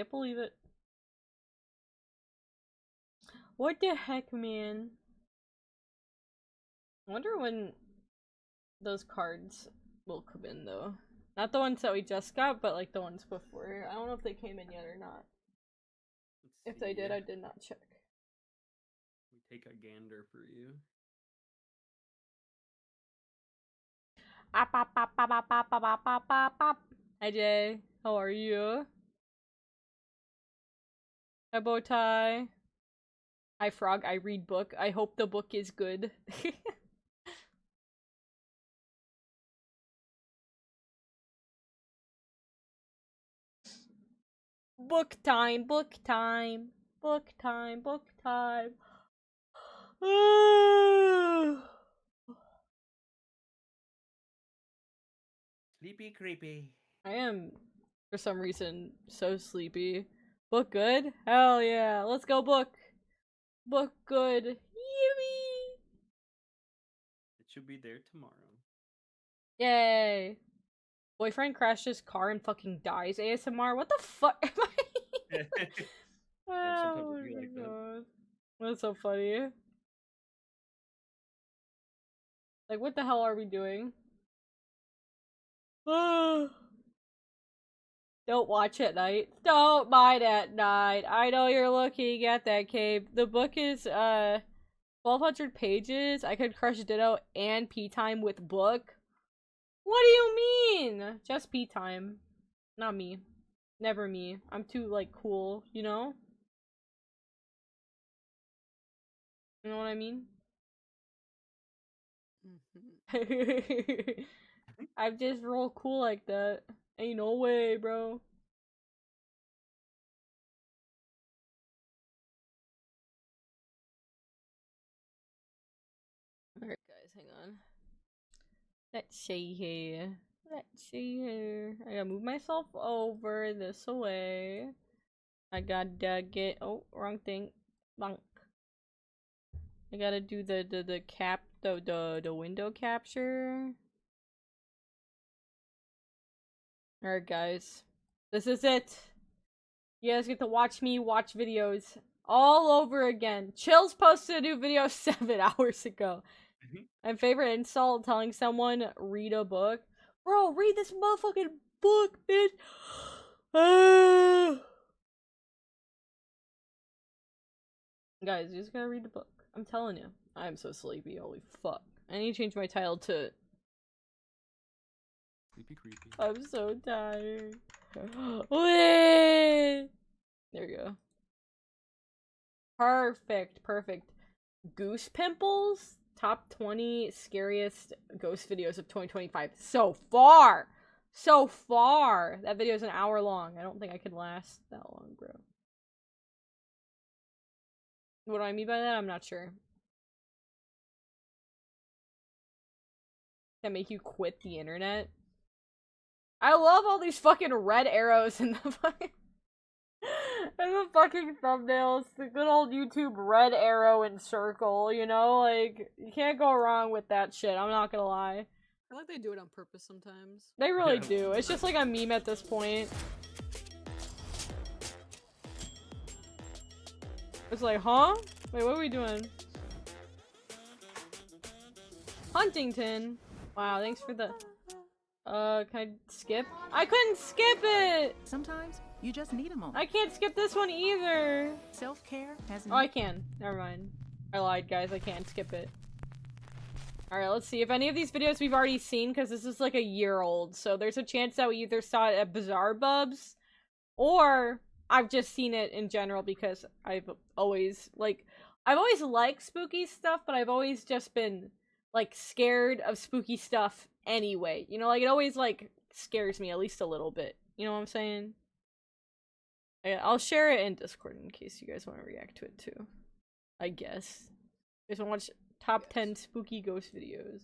Can't believe it. What the heck, man? I wonder when those cards will come in, though. Not the ones that we just got, but like the ones before. I don't know if they came in yet or not. If they did, I did not check. We take a gander for you. Hi Jay, how are you? Hi Bowtie. Hi Frog, I read book. I hope the book is good. Book time, book time, book time, book time. Sleepy creepy. I am, for some reason, so sleepy. Book good? Hell yeah. Let's go book. Book good. Yippee! It should be there tomorrow. Yay. Boyfriend crashed his car and fucking dies. ASMR. What the fuck am I? Oh my god. That's so funny. Like, what the hell are we doing? Don't watch at night. Don't mind at night. I know you're looking at that cave. The book is 1,200 pages. I could crush Ditto and pee time with book. What do you mean? Just pee time. Not me. Never me. I'm too like cool, you know? You know what I mean? I'm just real cool like that. Ain't no way, bro. Alright guys, hang on. Let's see here. Let's see here. I gotta move myself over this away. I gotta get wrong thing. Bonk. I gotta do the cap the window capture. Alright guys. This is it. You guys get to watch me watch videos all over again. Chills posted a new video 7 hours ago. My favorite insult, telling someone read a book. Bro, read this motherfucking book, bitch. Guys, you just gotta read the book. I'm telling you. I'm so sleepy. Holy fuck. I need to change my title to Sleepy creepy. I'm so tired. There you go. Perfect, perfect. Goose pimples? Top 20 scariest ghost videos of 2025. So far! So far! That video is an hour long. I don't think I can last that long, bro. What do I mean by that? I'm not sure. Can make you quit the internet? I love all these fucking red arrows in the fucking and the fucking thumbnails, the good old YouTube red arrow and circle, you know? Like, you can't go wrong with that shit, I'm not gonna lie. I feel like they do it on purpose sometimes. They really do. It's just like a meme at this point. It's like, huh? Wait, what are we doing? Huntington. Wow, thanks for the... can I skip? I couldn't skip it! Sometimes you just need a moment. I can't skip this one either! Self-care has Oh, I can. Never mind. I lied, guys. I can't skip it. Alright, let's see. If any of these videos we've already seen, because this is like a year old, so there's a chance that we either saw it at Bizarre Bubs, or I've just seen it in general because I've always liked spooky stuff, but I've always just been, like, scared of spooky stuff anyway. You know, like, it always, like, scares me at least a little bit. You know what I'm saying? I'll share it in Discord in case you guys want to react to it too. I guess. You guys want to watch top 10 spooky ghost videos.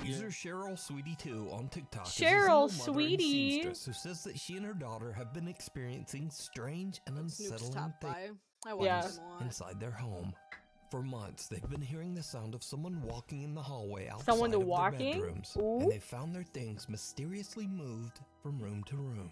User Cheryl Sweetie 2 on TikTok Cheryl is a single mother and Sweetie seamstress who says that she and her daughter have been experiencing strange and unsettling things inside their home. For months, they've been hearing the sound of someone walking in the hallway outside of their bedrooms, and they found their things mysteriously moved from room to room.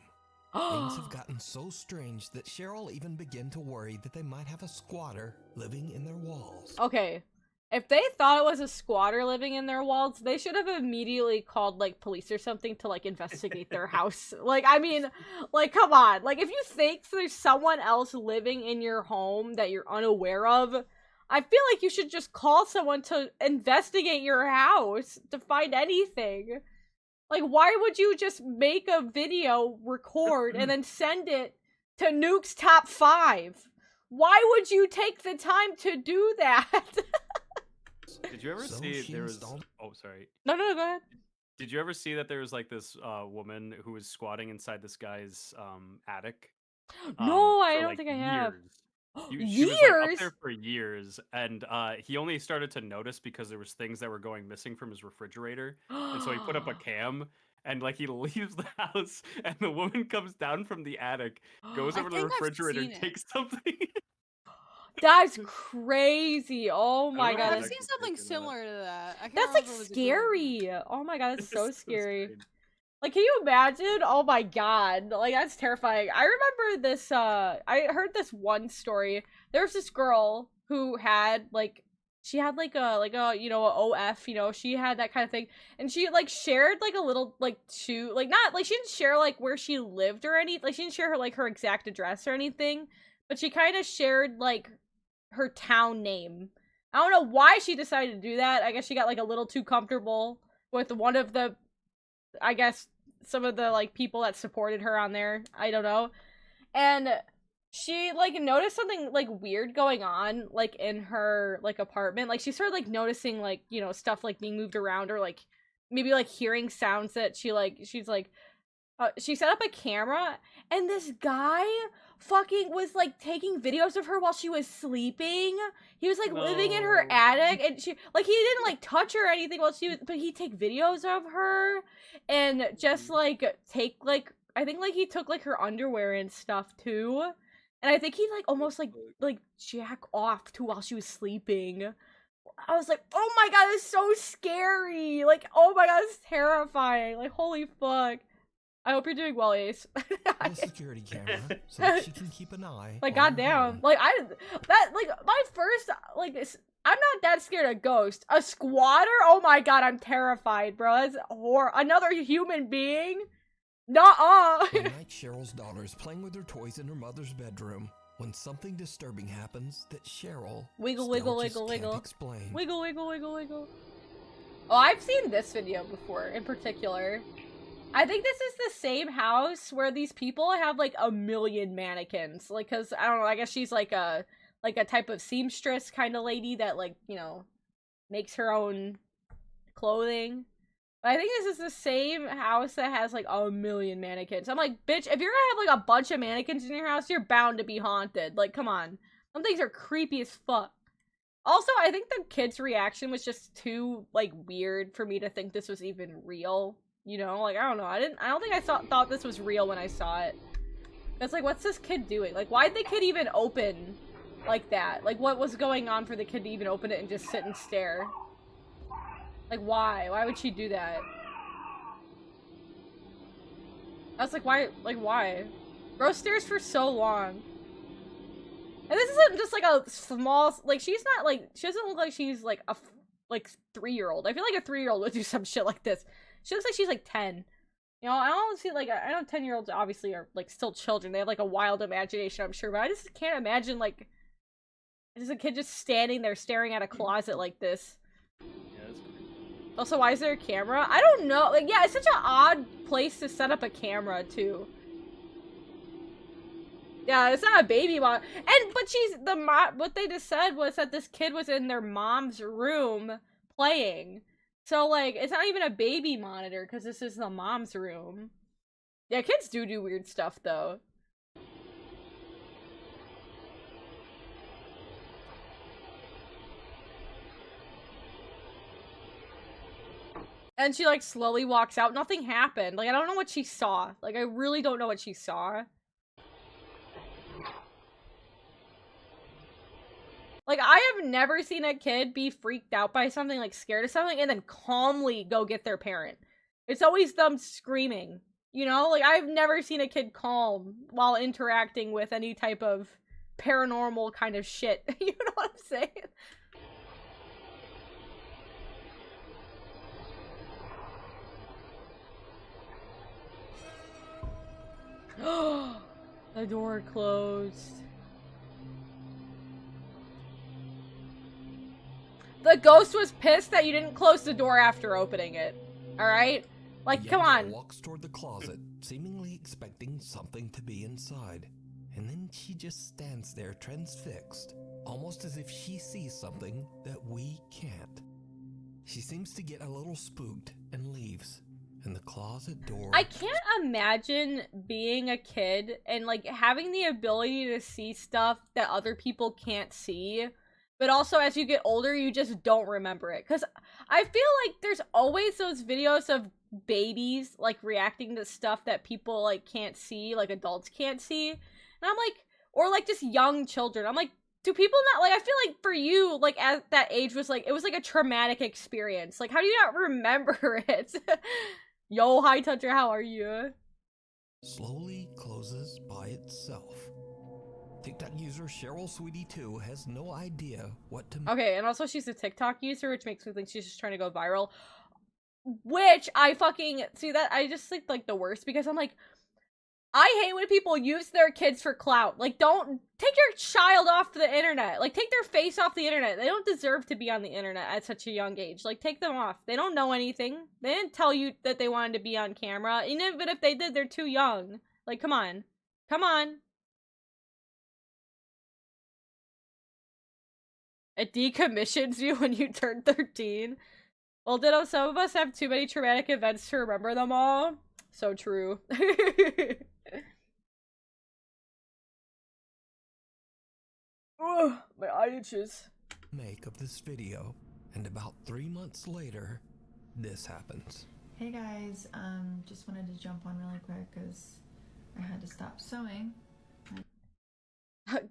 Things have gotten so strange that Cheryl even began to worry that they might have a squatter living in their walls. Okay. If they thought it was a squatter living in their walls, they should have immediately called, like, police or something to, like, investigate their house. Like, I mean, like, come on. Like, if you think there's someone else living in your home that you're unaware of, I feel like you should just call someone to investigate your house to find anything. Like, why would you just make a video, record, and then send it to Nuke's Top 5? Why would you take the time to do that? Did you ever see there was? Oh, sorry. No, go ahead. Did you ever see that there was like this woman who was squatting inside this guy's attic? No, I don't like think I have. She Years? was like up there for years, and he only started to notice because there was things that were going missing from his refrigerator, and so he put up a cam. And like he leaves the house, and the woman comes down from the attic, goes over to the refrigerator, takes something. That's crazy. Oh my god. I've seen something similar to that. I can't that's like scary. Oh my god, that's so scary. Like, can you imagine? Oh my god. Like, that's terrifying. I remember this, I heard this one story. There was this girl who had, like, she had, like a, you know, a OF, you know, she had that kind of thing. And she, like, shared, like, a little, like, not, like, she didn't share, like, where she lived or anything. Like, she didn't share her, like, her exact address or anything. But she kind of shared, like, her town name. I don't know why she decided to do that. I guess she got, like, a little too comfortable with one of the, I guess, some of the, like, people that supported her on there. I don't know. And she, like, noticed something, like, weird going on, like, in her, like, apartment. Like, she started, like, noticing, like, you know, stuff, like, being moved around, or, like, maybe, like, hearing sounds that she, like, she's, like, she set up a camera, and this guy fucking was, like, taking videos of her while she was sleeping. He was, like, living in her attic, and she, like, he didn't, like, touch her or anything while she was, but he'd take videos of her, and just, like, take, like, I think, like, he took, like, her underwear and stuff, too, and I think he, like, almost, like, jack off, too, while she was sleeping. I was like, oh my god, it's so scary! Like, oh my god, it's terrifying! Like, holy fuck. I hope you're doing well, Ace. A security camera, so that she can keep an eye. Like, goddamn. Like, my first, like, I'm not that scared of ghosts. A squatter? Oh my god, I'm terrified, bro. That's another human being? Nuh-uh. One night, Cheryl's daughter is playing with her toys in her mother's bedroom when something disturbing happens that Cheryl wiggle, can't explain. Wiggle, wiggle, wiggle, wiggle. Oh, I've seen this video before, in particular. I think this is the same house where these people have, like, a million mannequins. Like, cause, I don't know, I guess she's, like a type of seamstress kind of lady that, like, you know, makes her own clothing. But I think this is the same house that has, like, a million mannequins. I'm like, bitch, if you're gonna have, like, a bunch of mannequins in your house, you're bound to be haunted. Like, come on. Some things are creepy as fuck. Also, I think the kid's reaction was just too, like, weird for me to think this was even real. You know, like, I don't know. I don't think I thought this was real when I saw it. It's like, what's this kid doing? Like, why'd the kid even open like that? Like, what was going on for the kid to even open it and just sit and stare? Like, why? Why would she do that? I was like, why? Like, why? Bro stares for so long. And this isn't just, like, a small, like, she's not, like, she doesn't look like she's, like, a, like, 3-year-old. I feel like a 3-year-old would do some shit like this. She looks like she's, like, 10. You know, I don't see, like, I know 10-year-olds obviously are, like, still children. They have, like, a wild imagination, I'm sure, but I just can't imagine, like, just a kid just standing there staring at a closet like this. Yeah, that's creepy. Also, why is there a camera? I don't know. Like, yeah, it's such an odd place to set up a camera, too. Yeah, it's not a baby mom. But she's, what they just said was that this kid was in their mom's room playing. So, like, it's not even a baby monitor, because this is the mom's room. Yeah, kids do weird stuff, though. And she, like, slowly walks out. Nothing happened. Like, I don't know what she saw. Like, I really don't know what she saw. Like, I have never seen a kid be freaked out by something, like, scared of something, and then calmly go get their parent. It's always them screaming. You know, like, I've never seen a kid calm while interacting with any type of paranormal kind of shit. You know what I'm saying? The door closed. The ghost was pissed that you didn't close the door after opening it. Alright? Like, come on. Walks toward the closet, seemingly expecting something to be inside. And then she just stands there transfixed, almost as if she sees something that we can't. She seems to get a little spooked and leaves. And the closet door... I can't imagine being a kid and, like, having the ability to see stuff that other people can't see. But also, as you get older, you just don't remember it. Because I feel like there's always those videos of babies, like, reacting to stuff that people, like, can't see, like, adults can't see. And I'm like, or, like, just young children. I'm like, do people not, like, I feel like for you, like, at that age was, like, it was, like, a traumatic experience. Like, how do you not remember it? Yo, hi, Toucher, how are you? Slowly closes by itself. TikTok user Cheryl Sweetie 2 has no idea what to... Okay, and also she's a TikTok user, which makes me think she's just trying to go viral. Which I fucking... See, that I just think, like, the worst, because I'm like, I hate when people use their kids for clout. Like, don't... Take your child off the internet. Like, take their face off the internet. They don't deserve to be on the internet at such a young age. Like, take them off. They don't know anything. They didn't tell you that they wanted to be on camera. Even if they did, they're too young. Like, come on. Come on. It decommissions you when you turn 13. Well, ditto, some of us have too many traumatic events to remember them all. So true. Ugh, my eye itches. Make of this video, and about 3 months later, this happens. Hey guys, just wanted to jump on really quick because I had to stop sewing.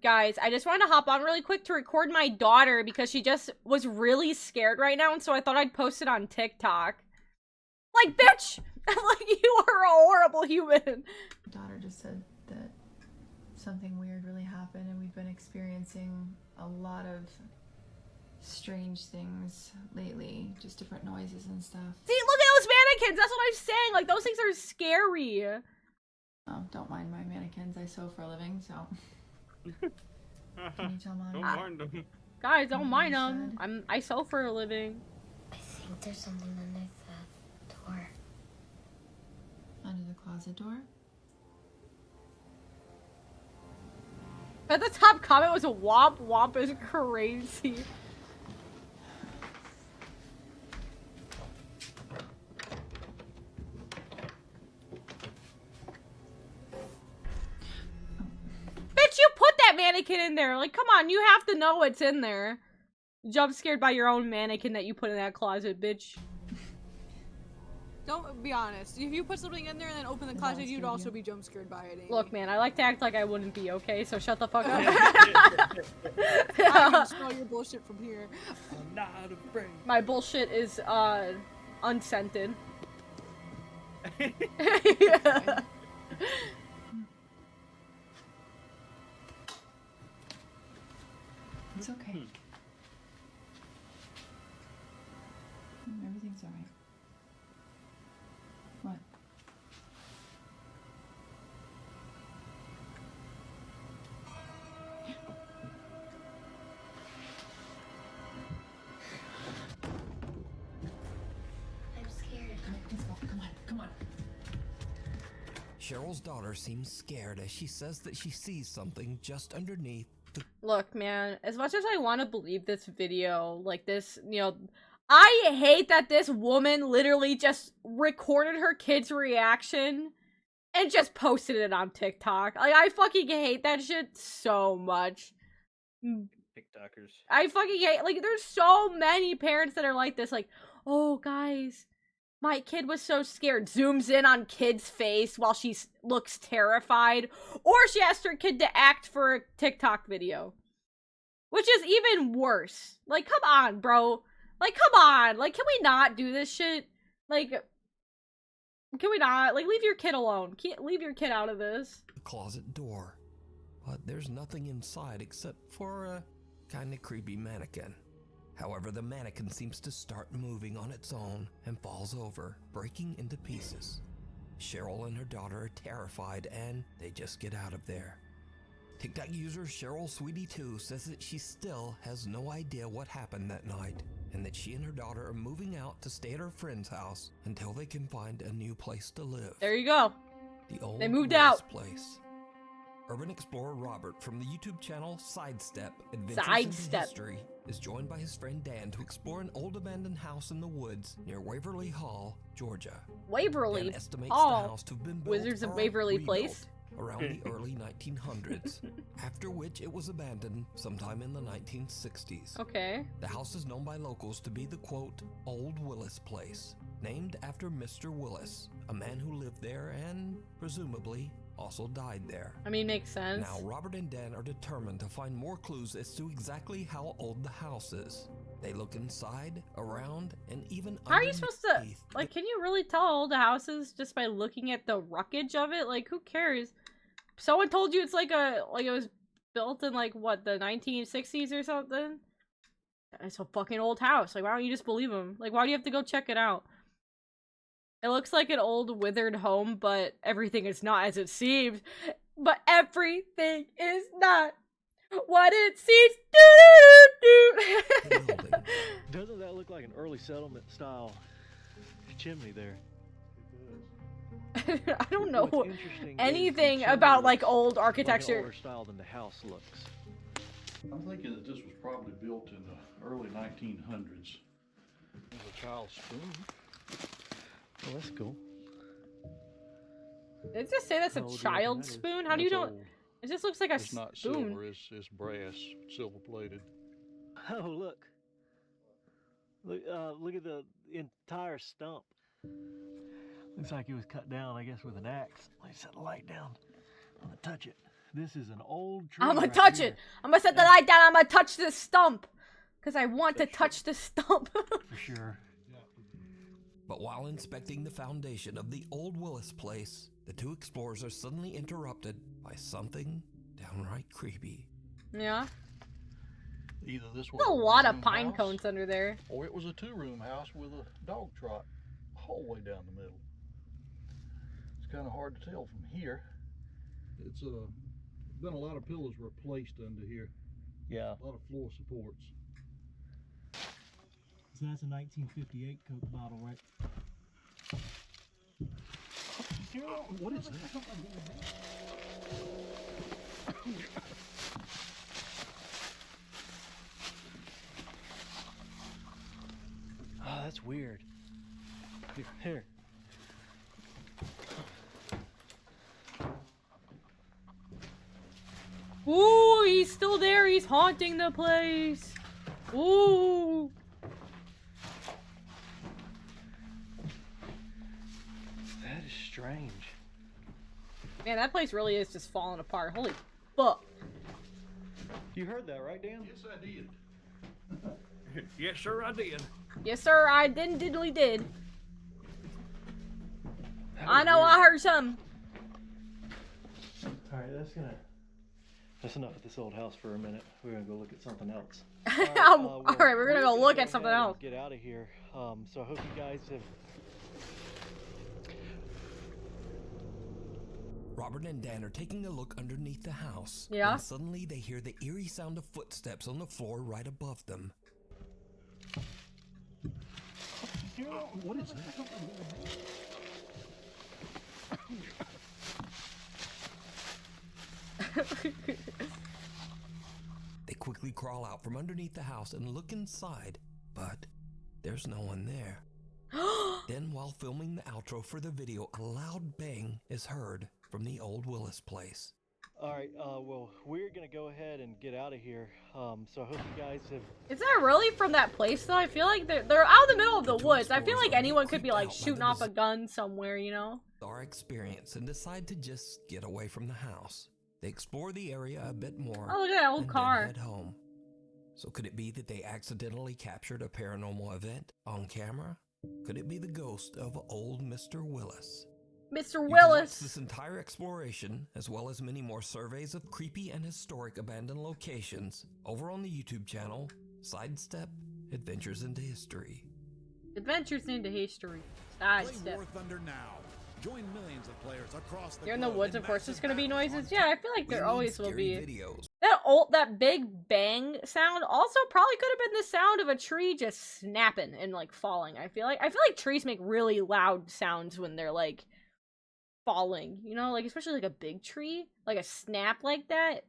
Guys, I just wanted to hop on really quick to record my daughter because she just was really scared right now, and so I thought I'd post it on TikTok. Like, bitch! Like, you are a horrible human! My daughter just said that something weird really happened, and we've been experiencing a lot of strange things lately. Just different noises and stuff. See, look at those mannequins! That's what I'm saying! Like, those things are scary! Oh, don't mind my mannequins. I sew for a living, so... Can you tell Mom? Don't mind them. Guys, don't mind them. I sew for a living. I think there's something underneath that door. Under the closet door? But the top comment was a womp. Womp is crazy. Bitch, you put that mannequin in there. Like, come on, you have to know what's in there. Jump scared by your own mannequin that you put in that closet, bitch. Don't be honest. If you put something in there and then open the closet, you'd also be jump scared by it. Amy. Look, man, I like to act like I wouldn't be, okay? So shut the fuck up. I can smell your bullshit from here. I'm not afraid. My bullshit is, unscented. Yeah. It's okay. Everything's alright. What? I'm scared. Let's go. Come on. Come on. Cheryl's daughter seems scared as she says that she sees something just underneath the... Look, man, as much as I want to believe this video, like this, you know, I hate that this woman literally just recorded her kid's reaction and just posted it on TikTok. Like, I fucking hate that shit so much. TikTokers. I fucking hate, like, there's so many parents that are like this, like, oh, guys, my kid was so scared. Zooms in on kid's face while she looks terrified. Or she asked her kid to act for a TikTok video. Which is even worse. Like, come on, bro. Like, come on. Like, can we not do this shit? Like, Can we not? Like, leave your kid alone. Can't leave your kid out of this. The closet door, but there's nothing inside except for a kinda creepy mannequin. However, the mannequin seems to start moving on its own and falls over, breaking into pieces. Cheryl and her daughter are terrified and they just get out of there. TikTok user Cheryl Sweetie2 says that she still has no idea what happened that night and that she and her daughter are moving out to stay at her friend's house until they can find a new place to live. There you go. The old They moved Willis out. Place. Urban explorer Robert from the YouTube channel Sidestep Adventures Sidestep. into History is joined by his friend Dan to explore an old abandoned house in the woods near Waverly Hall, Georgia. Waverly Dan estimates Hall. the house to have been built Wizards of or Waverly rebuilt Place. around the early 1900s, after which it was abandoned sometime in the 1960s. Okay. The house is known by locals to be the, quote, Old Willis Place, named after Mr. Willis, a man who lived there and, presumably, also died there. I mean, makes sense. Now, Robert and Dan are determined to find more clues as to exactly how old the house is. They look inside, around, and even How are you supposed to, underneath like, can you really tell how old a house is just by looking at the wreckage of it? Like, who cares? Someone told you it's like it was built in, like, what, the 1960s or something? It's a fucking old house. Like, why don't you just believe them? Like, why do you have to go check it out? It looks like an old withered home, but everything is not as it seems. But everything is not what it seems. Doesn't that look like an early settlement style chimney there? I don't know What's interesting is the anything chimney about looks like old like an architecture. older style than the house looks. I'm thinking that this was probably built in the early 1900s. There's a child's spoon. Oh, that's cool. Did it just say that's a How old do you reckon child's that is? spoon? How do you That's know? old. It just looks like a It's not spoon. silver, it's brass, silver plated. Oh, look. Look at the entire stump. Looks like it was cut down, I guess, with an axe. Let me set the light down. I'm gonna touch it. This is an old tree. I'm gonna right touch here. it. I'm gonna set the light down. I'm gonna touch this stump. Because I want to touch the stump. For sure. But while inspecting the foundation of the Old Willis Place, the two explorers are suddenly interrupted by something downright creepy. Yeah. Either this was There's a lot of one-room pine house, cones under there. or it was a two-room house with a dog trot hallway down the middle. It's kind of hard to tell from here. It's been a lot of pillars replaced under here. Yeah. A lot of floor supports. So that's a 1958 Coke bottle, right? What is that? Oh, that's weird. Here. Ooh, he's still there. He's haunting the place. Ooh. That is strange. Man, that place really is just falling apart. Holy fuck. You heard that, right, Dan? Yes, I did. Yes, sir, I did. Yes, sir, I diddly did. That I was know weird. I heard some. Alright, that's enough of this old house for a minute. We're gonna go look at something else. Alright, we're gonna go look at something ahead and else. Get out of here. So I hope you guys have. Robert and Dan are taking a look underneath the house. Yeah. When suddenly they hear the eerie sound of footsteps on the floor right above them. What is that? They quickly crawl out from underneath the house and look inside, but there's no one there. Then, while filming the outro for the video, a loud bang is heard from the Old Willis Place. Alright, well, we're gonna go ahead and get out of here. So I hope you guys have. Is that really from that place though? I feel like they're out in the middle of the The two woods. I feel explorers like are anyone could be creeped like out by shooting the off a gun somewhere, you know? Our experience and decide to just get away from the house. They explore the area a bit more. Oh, look at that old and car. then head home. So could it be that they accidentally captured a paranormal event on camera? Could it be the ghost of old Mr. Willis? Mr. You can watch Willis. this entire exploration, as well as many more surveys of creepy and historic abandoned locations, over on the YouTube channel, Sidestep Adventures into History. Adventures into History. Play Sidestep. War Thunder now. Join millions of players across the You're in the globe woods, of course there's gonna be massive noises. battles Yeah, I feel like We there need always will scary be. videos. That big bang sound also probably could have been the sound of a tree just snapping and like falling. I feel like trees make really loud sounds when they're like falling, you know, like especially like a big tree, like a snap like that.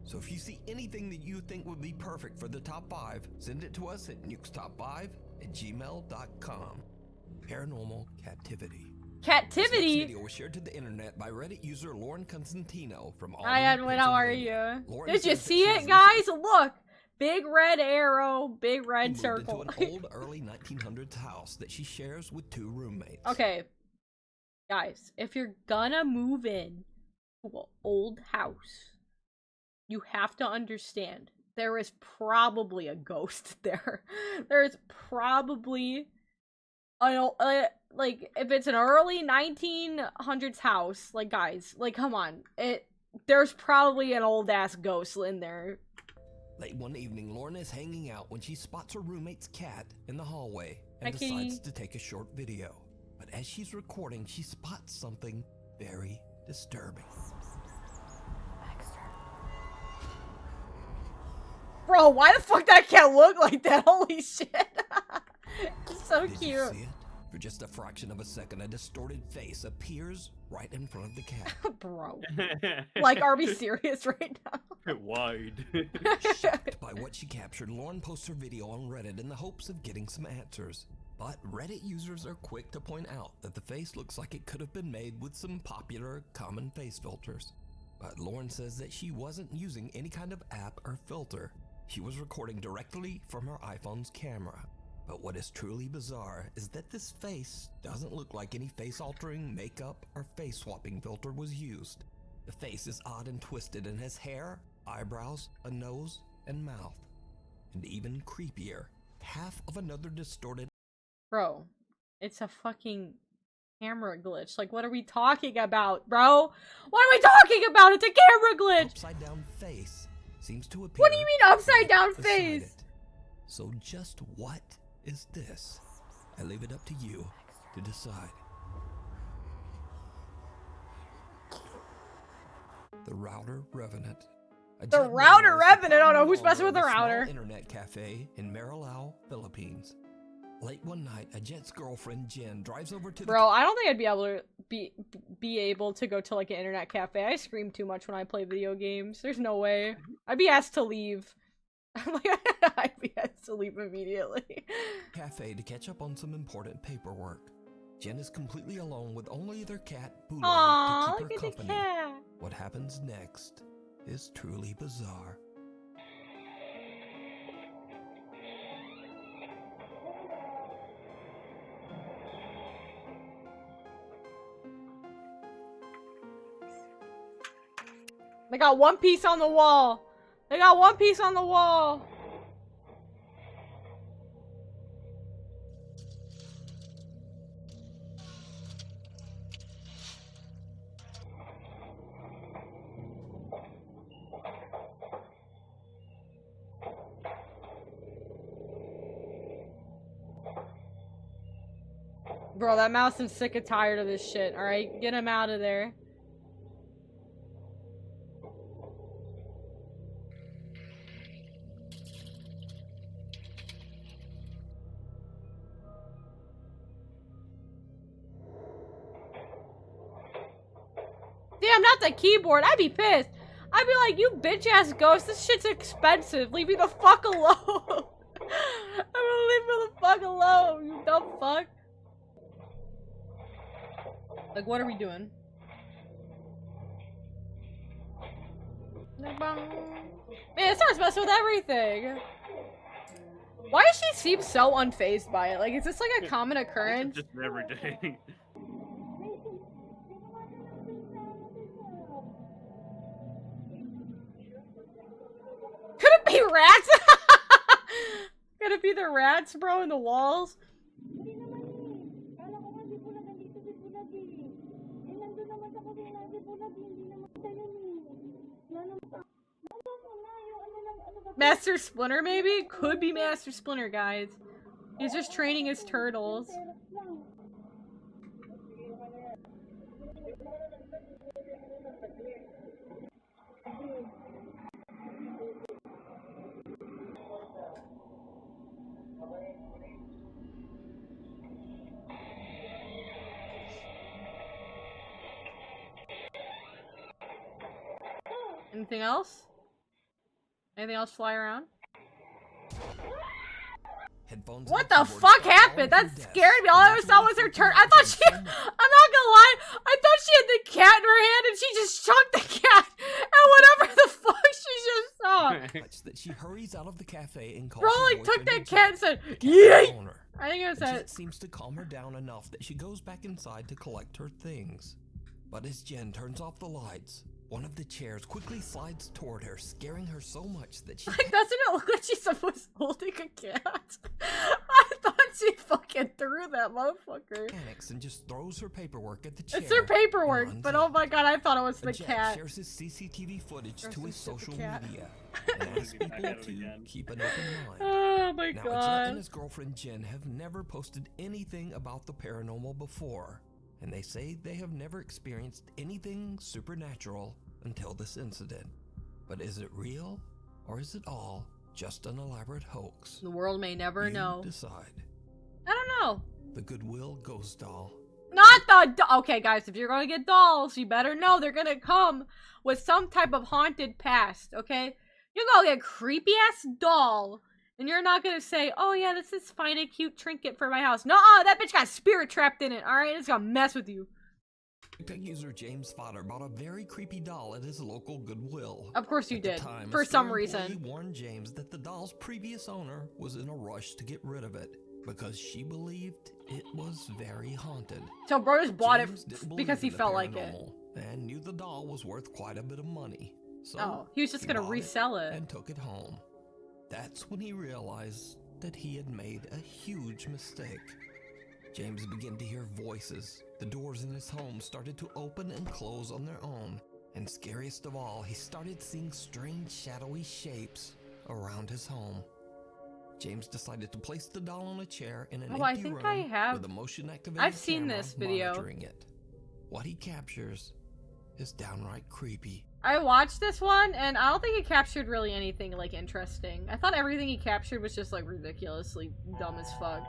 So if you see anything that you think would be perfect for the top 5, send it to us at nukestop5@gmail.com. Paranormal Captivity. Captivity. This video was shared to the internet by Reddit user Lauren Constantino from Auburn, Hi Edwin, how are Pennsylvania. you? Lauren Did you says that see she it, was guys? Look, big red arrow, big She red moved circle. into an old early 1900s house that she shares with 2 roommates. Okay, guys, if you're gonna move in to an old house, you have to understand there is probably a ghost there. There's probably like if it's an early 1900s house, like guys, like come on, there's probably an old ass ghost in there. Late one evening, Lauren is hanging out when she spots her roommate's cat in the hallway Hi, and kitty. decides to take a short video. But as she's recording, she spots something very disturbing. Bro, why the fuck that cat look like that? Holy shit. It's so Did cute. you see it? For just a fraction of a second, a distorted face appears right in front of the cat. Bro. Like, are we serious right now? Wide. Shocked by what she captured, Lauren posts her video on Reddit in the hopes of getting some answers. But Reddit users are quick to point out that the face looks like it could have been made with some popular common face filters. But Lauren says that she wasn't using any kind of app or filter. She was recording directly from her iPhone's camera. But what is truly bizarre is that this face doesn't look like any face-altering makeup or face-swapping filter was used. The face is odd and twisted and has hair, eyebrows, a nose, and mouth. And even creepier, half of another distorted... Bro, it's a fucking camera glitch. Like, what are we talking about, bro? What are we talking about? It's a camera glitch! upside-down face seems to appear... What do you mean upside-down beside face? it. So just what is this? I leave it up to you to decide. The Router Revenant. The Router Revenant? Oh no, who's messing with the router? Internet cafe in Marilao, Philippines. Late one night, a Jet's girlfriend Jen drives over to Bro, I don't think I'd be able to be able to go to like an internet cafe. I scream too much when I play video games. There's no way. I'd be asked to leave. I'd be asked to leave immediately. Cafe to catch up on some important paperwork. Jen is completely alone with only their cat, Bulo, Aww, to keep look her at the company. cat. What happens next is truly bizarre. They got one piece on the wall. They got one piece on the wall. Bro, that mouse is sick and tired of this shit, alright? Get him out of there. Damn, not the keyboard. I'd be pissed. I'd be like, you bitch-ass ghost, this shit's expensive. Leave me the fuck alone. I'm gonna leave me the fuck alone, you dumb fuck. Like, what are we doing? Man, it starts messing with everything. Why does she seem so unfazed by it? Like, is this like a common occurrence? Just every day. Could it be rats? Could it be the rats, bro, in the walls? Master Splinter, maybe? Could be Master Splinter, guys. He's just training his turtles. Anything else? Anything else fly around? Headphones what the fuck happened? That scared me. All I saw was her turn. I thought she, I'm not gonna lie, I thought she had the cat in her hand and she just chucked the cat and whatever the fuck she just saw. That she hurries out of the cafe and calls Bro, her like, took boyfriend that cat and said, the yeet! owner. I think it was that. It seems to calm her down enough that she goes back inside to collect her things. But as Jen turns off the lights, one of the chairs quickly slides toward her, scaring her so much that she... Like, doesn't it look like she's supposed holding a cat? I thought she fucking threw that motherfucker. Panics and just throws her paperwork at the chair. It's her paperwork, but oh my god, I thought it was the Jack cat. shares his CCTV footage to his social media and asks people to keep an open mind. Oh my now, god. Jack and his girlfriend Jen have never posted anything about the paranormal before, and they say they have never experienced anything supernatural until this incident. But is it real, or is it all just an elaborate hoax? The world may never know. Decide. I don't know. The Goodwill Ghost Doll. Not the okay, guys, if you're gonna get dolls, you better know they're gonna come with some type of haunted past, okay? You're gonna get a creepy-ass doll, and you're not gonna say, oh yeah, this is fine, a cute trinket for my house. Nuh-uh, that bitch got a spirit trapped in it, alright? It's gonna mess with you. TikTok user James Fodder bought a very creepy doll at his local Goodwill. Of course you At the did, time, for a some store reason. employee warned James that the doll's previous owner was in a rush to get rid of it because she believed it was very haunted. So bro just bought James it didn't because believe he in the felt like it. paranormal and knew the doll was worth quite a bit of money. So Oh, he was just gonna bought resell it. and took it home. That's when he realized that he had made a huge mistake. James began to hear voices. The doors in his home started to open and close on their own. And scariest of all, he started seeing strange shadowy shapes around his home. James decided to place the doll on a chair in an empty I think room I have. with a motion activated I've seen camera this video. monitoring it. What he captures is downright creepy. I watched this one, and I don't think he captured really anything, like, interesting. I thought everything he captured was just, like, ridiculously dumb as fuck.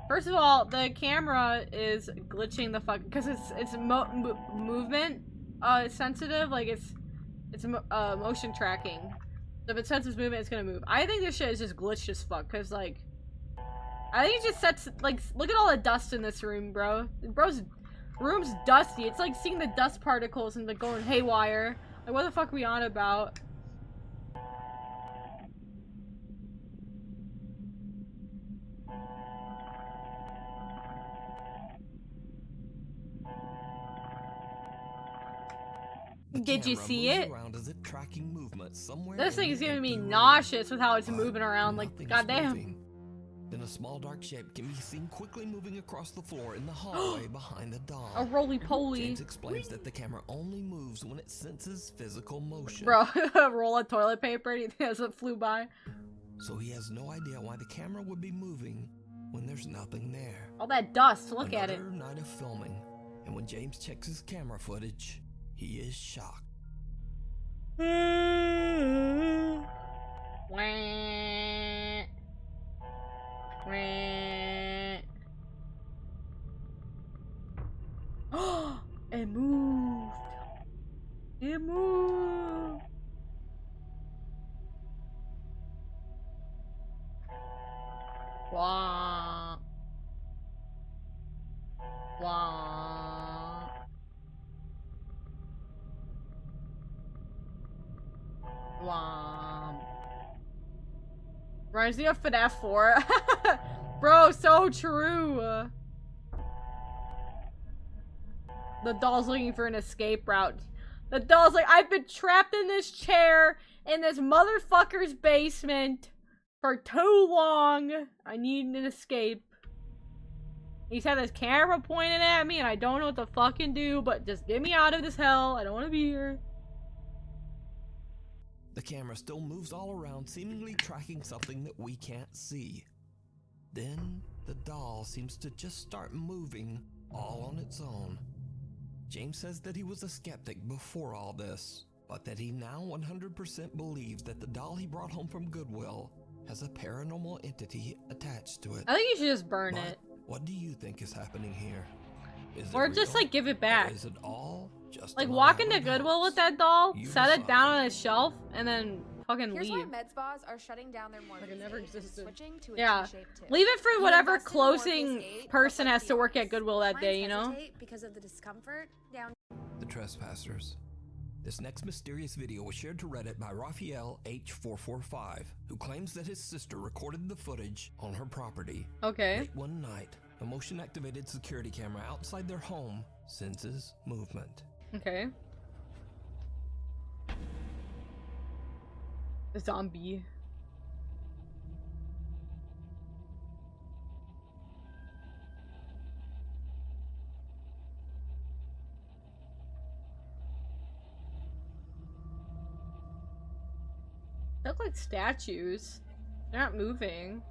First of all, the camera is glitching the fuck, because it's movement, sensitive, like, it's motion tracking. So if it senses movement, it's gonna move. I think this shit is just glitched as fuck, because, like, I think it just sets, like, look at all the dust in this room, bro. Bro's room's dusty. It's like seeing the dust particles and the going haywire. Like, what the fuck are we on about? Did you see it? This thing is giving me nauseous with how it's moving around. Like, goddamn. Then a small dark shape can be seen quickly moving across the floor in the hallway behind the doll. A roly-poly. James explains that the camera only moves when it senses physical motion. Bro, roll of toilet paper as it flew by. So he has no idea why the camera would be moving when there's nothing there. All that dust, look at it. Another night of filming, and when James checks his camera footage, he is shocked. It moved. It moved. Wah. Wah. Wah. Reminds me of FNAF 4. Bro, so true. The doll's looking for an escape route. The doll's like, I've been trapped in this chair in this motherfucker's basement for too long. I need an escape. He's had this camera pointed at me and I don't know what to fucking do, but just get me out of this hell. I don't want to be here. The camera still moves all around, seemingly tracking something that we can't see. Then, the doll seems to just start moving all on its own. James says that he was a skeptic before all this, but that he now 100% believes that the doll he brought home from Goodwill has a paranormal entity attached to it. I think you should just burn it. What do you think is happening here? Is or it just real? like give it back. Or is it all just like walk into Goodwill with that doll, You set it decide. down on a shelf, and then fucking Here's leave. why med spas are shutting down their morphine Like it never stage and existed. switching to a Yeah. T-shaped tip. Leave it for You whatever invested in Morpheus closing 8, person but has let's to be work at honest, Goodwill that day, you clients know? hesitate because of the discomfort down. The Trespassers. This next mysterious video was shared to Reddit by Raphael H445, who claims that his sister recorded the footage on her property. Okay. Late one night, a motion-activated security camera outside their home senses movement. Okay. The zombie. They look like statues. They're not moving.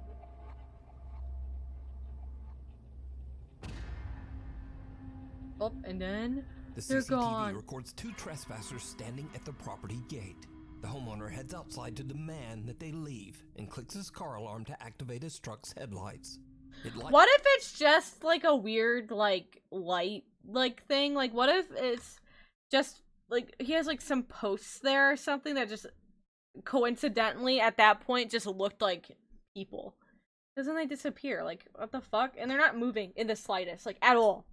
Oh, and then The they're CCTV gone. records two trespassers standing at the property gate. The homeowner heads outside to demand that they leave and clicks his car alarm to activate his truck's headlights. What if it's just like a weird like light like thing? Like what if it's just like he has like some posts there or something that just coincidentally at that point just looked like people. Because then they disappear. Like what the fuck? And they're not moving in the slightest, like at all.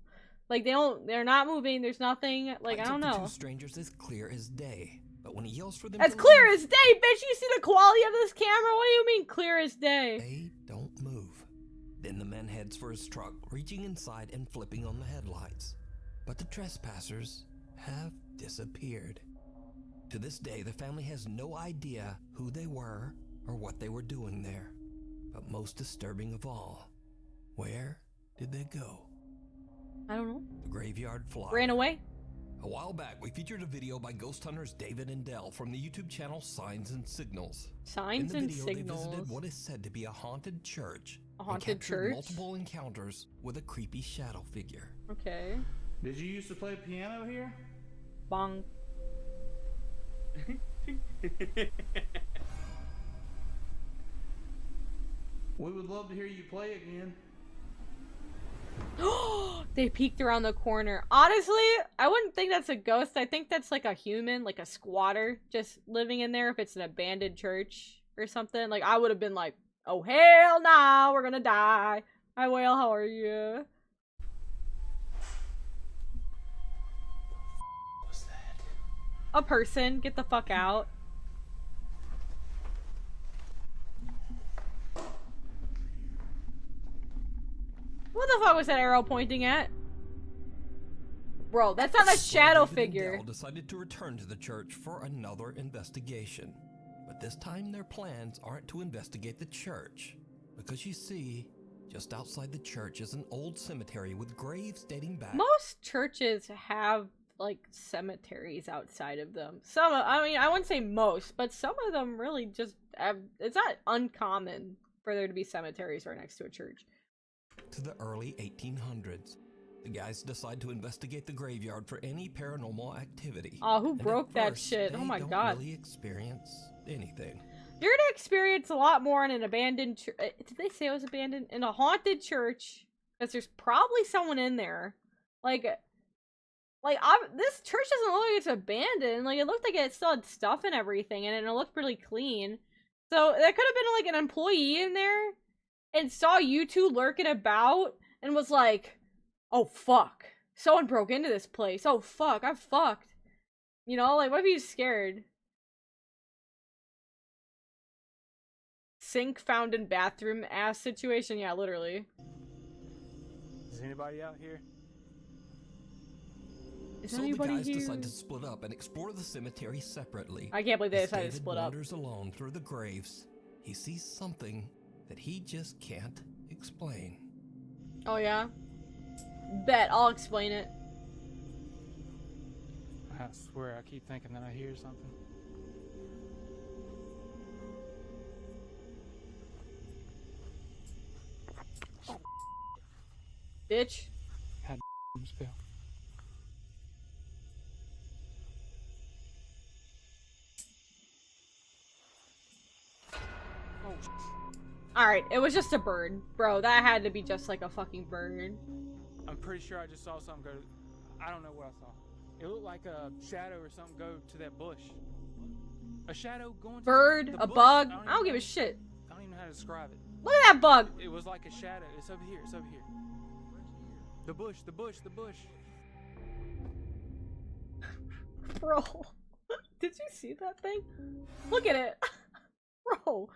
Like they're not moving, there's nothing, like I don't The know. two strangers is clear as day, but when he yells for them As to clear leave, as day, bitch! You see the quality of this camera? What do you mean clear as day? they don't move. Then the man heads for his truck, reaching inside and flipping on the headlights. But the trespassers have disappeared. To this day, the family has no idea who they were or what they were doing there. But most disturbing of all, where did they go? I don't know. The graveyard fly. Ran away? A while back, we featured a video by ghost hunters David and Dell from the YouTube channel Signs and Signals. Signs In and the video, Signals. they visited what is said to be a haunted church. A and haunted captured church? multiple encounters with a creepy shadow figure. Okay. Did you used to play piano here? Bong. We would love to hear you play again. They peeked around the corner. Honestly, I wouldn't think that's a ghost. I think that's like a human, like a squatter just living in there if it's an abandoned church or something. Like I would have been like, oh hell nah, we're gonna die. Hi Whale, how are you? What's that? A person, get the fuck out. What the fuck was that arrow pointing at? Bro, that's not a shadow David and figure. Dell decided to return to the church for another investigation. But this time their plans aren't to investigate the church. Because you see, just outside the church is an old cemetery with graves dating back. Most churches have like cemeteries outside of them. I mean, I wouldn't say most, but some of them really just have, it's not uncommon for there to be cemeteries right next to a church. To the early 1800s. The guys decide to investigate the graveyard for any paranormal activity. Oh, who And at broke that first, shit? Oh they my don't god. really experience anything. You're gonna experience a lot more in an abandoned church. Did they say it was abandoned? In a haunted church. Because there's probably someone in there. Like this church doesn't look like it's abandoned. Like, it looked like it still had stuff and everything, and it looked pretty clean. So, there could have been, like, an employee in there, and saw you two lurking about, and was like, oh, fuck. Someone broke into this place. Oh, fuck. I'm fucked. You know, like, what if he's scared? Sink found in bathroom ass situation? Yeah, literally. Is anybody out here? Is So anybody the guys here? decide to split up and explore the cemetery separately. I can't believe they As decided to David split up. wanders alone through the graves, he sees something that he just can't explain. Oh, yeah? Bet, I'll explain it. I swear, I keep thinking that I hear something. Bitch. Had spill. Oh. Alright, it was just a bird. Bro, that had to be just like a fucking bird. I'm pretty sure I just saw something go. I don't know what I saw. It looked like a shadow or something go to that bush. A shadow going to bird, the a bush. bug. I don't give a shit. I don't even know how to describe it. Look at that bug. It was like a shadow. It's over here. It's over here. The bush. The bush. The bush. Bro, did you see that thing? Look at it. Bro.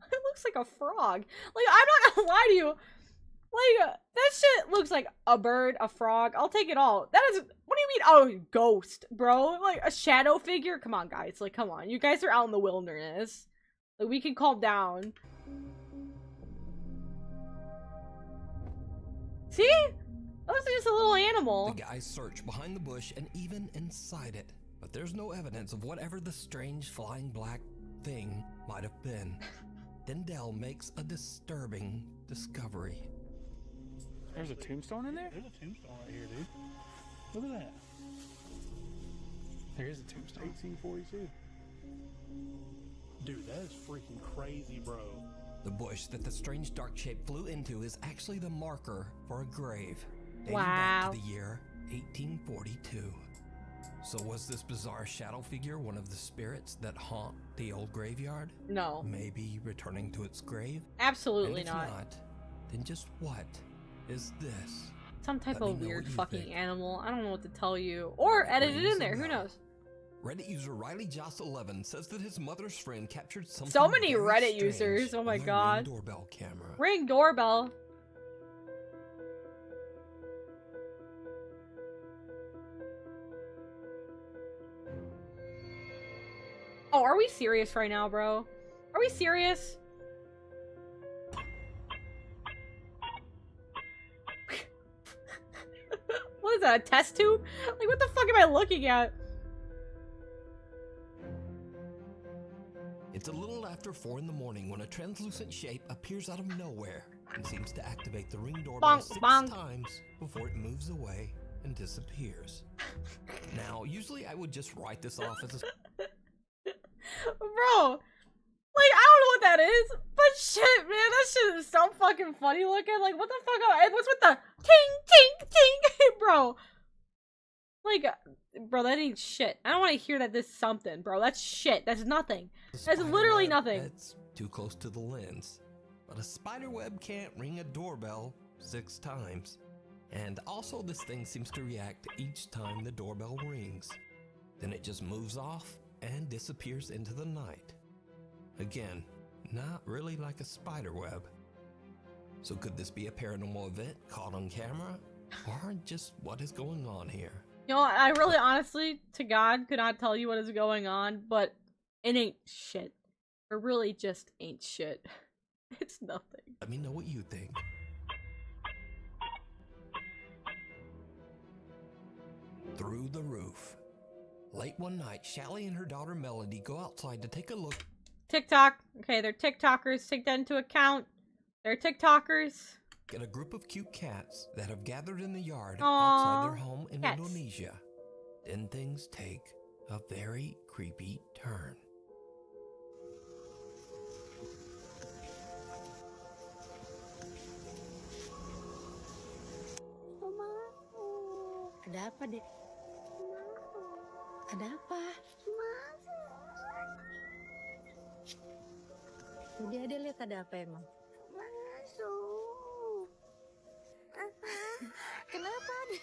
It looks like a frog. Like, I'm not gonna lie to you. Like, that shit looks like a bird, a frog. I'll take it all. That is, what do you mean? Oh, ghost, bro. Like, a shadow figure? Come on, guys. Like, come on. You guys are out in the wilderness. Like, we can calm down. See? That was just a little animal. The guys search behind the bush and even inside it, but there's no evidence of whatever the strange flying black thing might have been. Then Dell makes a disturbing discovery. There's a tombstone in there? There's a tombstone right here, dude. Look at that. There is a tombstone. 1842. Dude, that is freaking crazy, bro. The bush that the strange dark shape flew into is actually the marker for a grave, dating wow. back to the year 1842. So was this bizarre shadow figure one of the spirits that haunt the old graveyard? No. Maybe returning to its grave? Absolutely and if not. Then just what is this? Some type of weird fucking animal. I don't know what to tell you. Or edit it in there. Who knows? Reddit user RileyJoss11 says that his mother's friend captured something. So many Reddit users. Oh my god. Ring doorbell camera. Ring doorbell. Oh, are we serious right now, bro? Are we serious? What is that, a test tube? Like, what the fuck am I looking at? It's a little after 4 in the morning when a translucent shape appears out of nowhere and seems to activate the Ring doorbell bonk, 6 bonk. times before it moves away and disappears. Now, usually I would just write this off as a... Bro, like, I don't know what that is, but shit, man, that shit is so fucking funny looking. Like, what the fuck? What's with the ting, ting, ting, bro? Like, bro, that ain't shit. I don't want to hear that this something, bro. That's shit. That's nothing. That's literally nothing. That's too close to the lens. But a spider web can't ring a doorbell 6 times. And also this thing seems to react each time the doorbell rings. Then it just moves off and disappears into the night. Again, not really like a spider web. So could this be a paranormal event caught on camera? Or just what is going on here? You know, I really honestly, to God, could not tell you what is going on, but it ain't shit. It really just ain't shit. It's nothing. Let me know what you think. Through the roof. Late one night, Shallie and her daughter Melody go outside to take a look. TikTok. Okay, they're TikTokers. Take that into account. They're TikTokers. At a group of cute cats that have gathered in the yard Aww, outside their home in cats. Indonesia. Then things take a very creepy turn. Ada apa, Dek? Ada apa? Jadi Ade lihat ada apa emang? Masuk. Kenapa, Ade?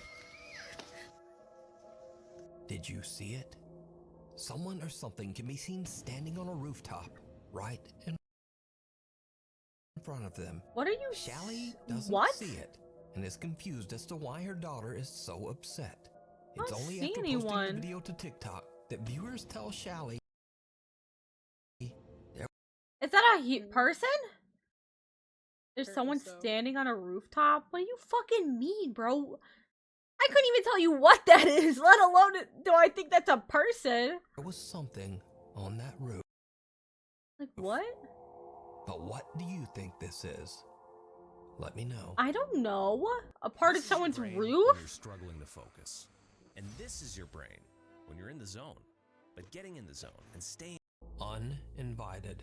Did you see it? Someone or something can be seen standing on a rooftop right in front of them. What are you? Shallie doesn't see it and is confused as to why her daughter is so upset. It's only after posting the video to TikTok that viewers tell Shallie. Is that a person? There's Apparently someone so. standing on a rooftop? What do you fucking mean, bro? I couldn't even tell you what that is, let alone do I think that's a person. There was something on that roof. Like, what? But what do you think this is? Let me know. I don't know. A part of This is your someone's brain when roof? you're struggling to focus. And this is your brain when you're in the zone. But getting in the zone and staying Uninvited.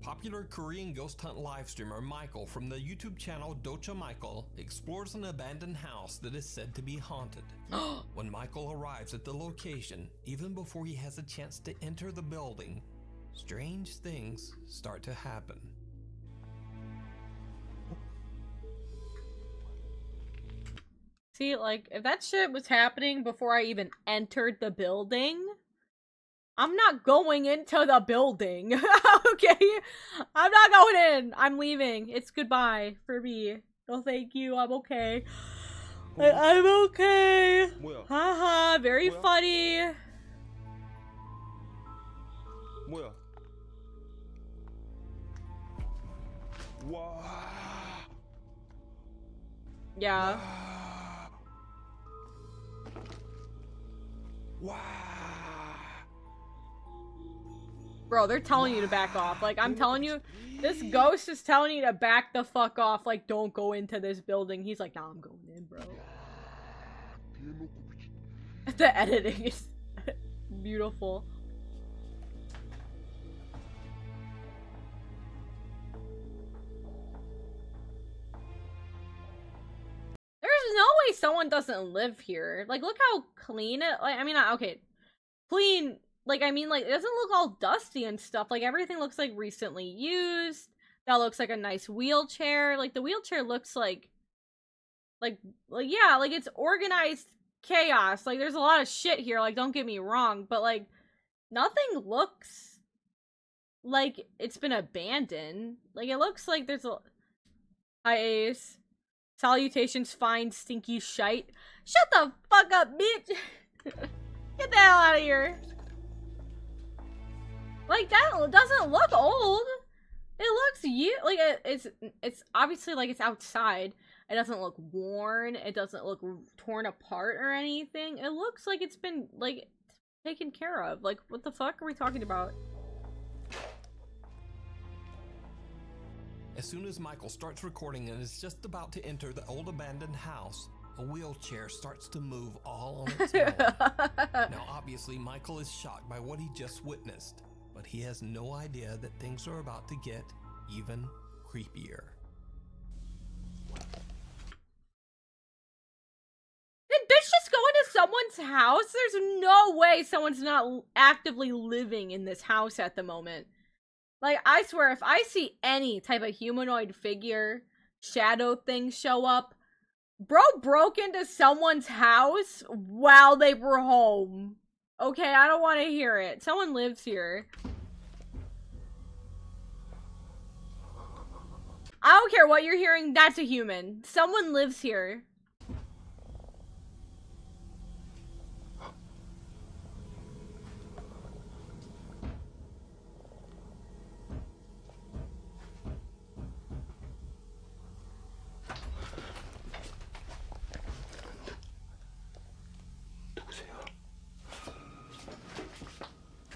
Popular Korean ghost hunt live streamer Michael from the YouTube channel Docha Michael explores an abandoned house that is said to be haunted. When Michael arrives at the location, even before he has a chance to enter the building, strange things start to happen. See, like, if that shit was happening before I even entered the building, I'm not going into the building. Okay? I'm not going in. I'm leaving. It's goodbye for me. No, thank you. I'm okay. I'm okay. Well, Haha, very funny. well. Wow. Yeah. Wow. Bro, they're telling you to back off. Like, I'm telling you, this ghost is telling you to back the fuck off. Like, don't go into this building. He's like, nah, I'm going in, bro. The editing is beautiful. There's no way someone doesn't live here. Like, look how clean it, like, I mean, okay, clean, like, I mean, like, it doesn't look all dusty and stuff. Like, everything looks, like, recently used. That looks like a nice wheelchair. Like, the wheelchair looks like, yeah, like, it's organized chaos. Like, there's a lot of shit here, like, don't get me wrong, but, like, nothing looks like it's been abandoned. Like, it looks like there's a... Hi, Ace. Salutations, fine, stinky shite. Shut the fuck up, bitch! Get the hell out of here. Like, that doesn't look old. It looks like it's obviously like it's outside. It doesn't look worn. It doesn't look torn apart or anything. It looks like it's been like taken care of. Like, what the fuck are we talking about? As soon as Michael starts recording and is just about to enter the old abandoned house, a wheelchair starts to move all on its own. Now, obviously, Michael is shocked by what he just witnessed, but he has no idea that things are about to get even creepier. Did bitch just go into someone's house? There's no way someone's not actively living in this house at the moment. Like, I swear, if I see any type of humanoid figure, shadow thing show up, bro broke into someone's house while they were home. Okay, I don't want to hear it. Someone lives here. I don't care what you're hearing, that's a human. Someone lives here.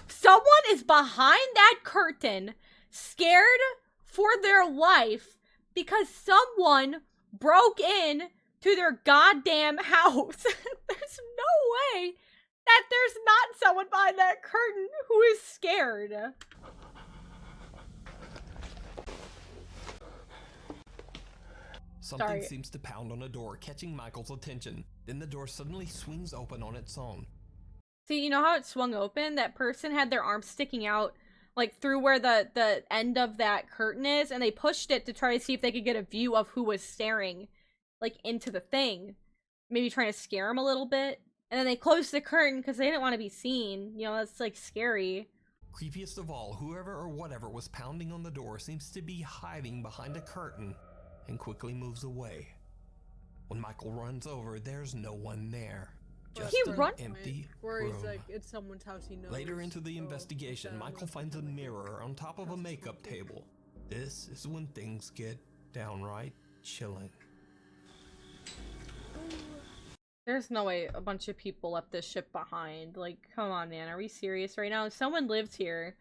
Someone is behind that curtain, scared for their life because someone broke in to their goddamn house. There's no way that there's not someone behind that curtain who is scared. Something seems to pound on a door, catching Michael's attention. Then the door suddenly swings open on its own. See, you know how it swung open? That person had their arm sticking out, like, through where the end of that curtain is, and they pushed it to try to see if they could get a view of who was staring, like, into the thing. Maybe trying to scare him a little bit. And then they closed the curtain because they didn't want to be seen. You know, that's, like, scary. Creepiest of all, whoever or whatever was pounding on the door seems to be hiding behind a curtain and quickly moves away. When Michael runs over, there's no one there. Just an empty room. He's like, it's someone's house he knows. Later into the investigation, Michael finds a mirror on top of a makeup table. This is when things get downright chilling. There's no way a bunch of people left this ship behind. Like, come on, man. Are we serious right now? Someone lives here.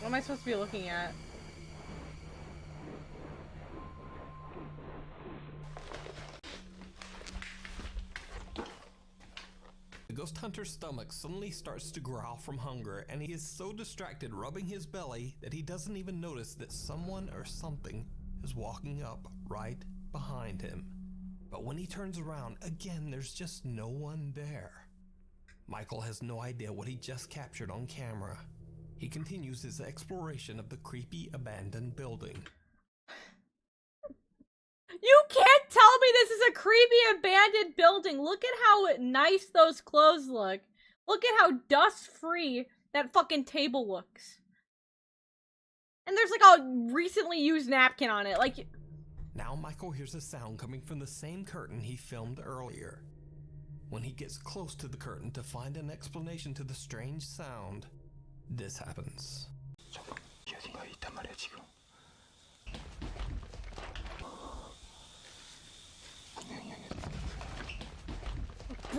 What am I supposed to be looking at? The ghost hunter's stomach suddenly starts to growl from hunger, and he is so distracted rubbing his belly that he doesn't even notice that someone or something is walking up right behind him. But when he turns around, again, there's just no one there. Michael has no idea what he just captured on camera. He continues his exploration of the creepy abandoned building. You can't tell me this is a creepy abandoned building. Look at how nice those clothes look. Look at how dust-free that fucking table looks. And there's like a recently used napkin on it. Like, now Michael hears a sound coming from the same curtain he filmed earlier. When he gets close to the curtain to find an explanation to the strange sound, this happens.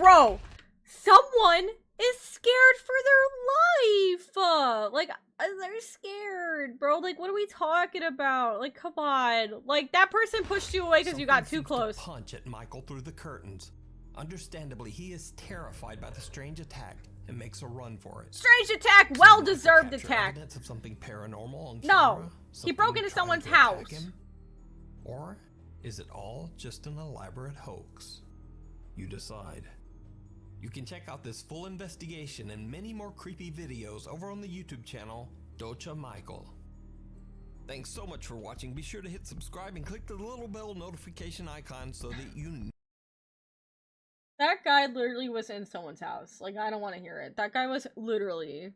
bro, someone is scared for their life. Like, they're scared, bro. Like, what are we talking about? Like, come on. Like, that person pushed you away because you got too close. Punch at Michael through the curtains. Understandably, he is terrified by the strange attack and makes a run for it. Strange attack, well-deserved attack. Evidence of something paranormal on no, camera? He broke into someone's house. Or is it all just an elaborate hoax? You decide. You can check out this full investigation and many more creepy videos over on the YouTube channel, Docha Michael. Thanks so much for watching. Be sure to hit subscribe and click the little bell notification icon so that you know. That guy literally was in someone's house. Like, I don't want to hear it. That guy was literally...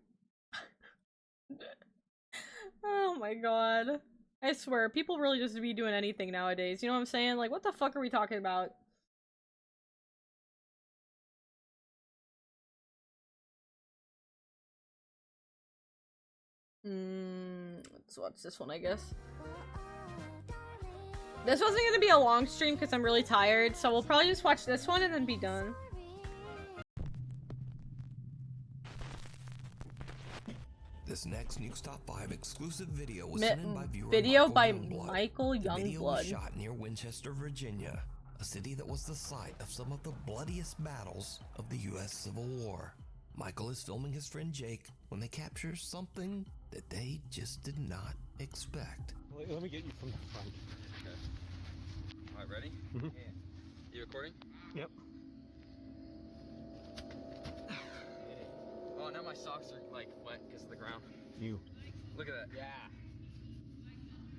Oh my god. I swear, people really just be doing anything nowadays. You know what I'm saying? Like, what the fuck are we talking about? Let's watch this one, I guess. This wasn't gonna be a long stream because I'm really tired, so we'll probably just watch this one and then be done. This next Nuke's Top 5 exclusive video was sent in by viewer Michael Youngblood. The video was shot near Winchester, Virginia, a city that was the site of some of the bloodiest battles of the U.S. Civil War. Michael is filming his friend Jake when they capture something that they just did not expect. Let me get you from the front. Okay. All right, ready? Mm-hmm. Yeah. You recording? Yep. Oh, now my socks are like wet because of the ground. You. Look at that. Yeah.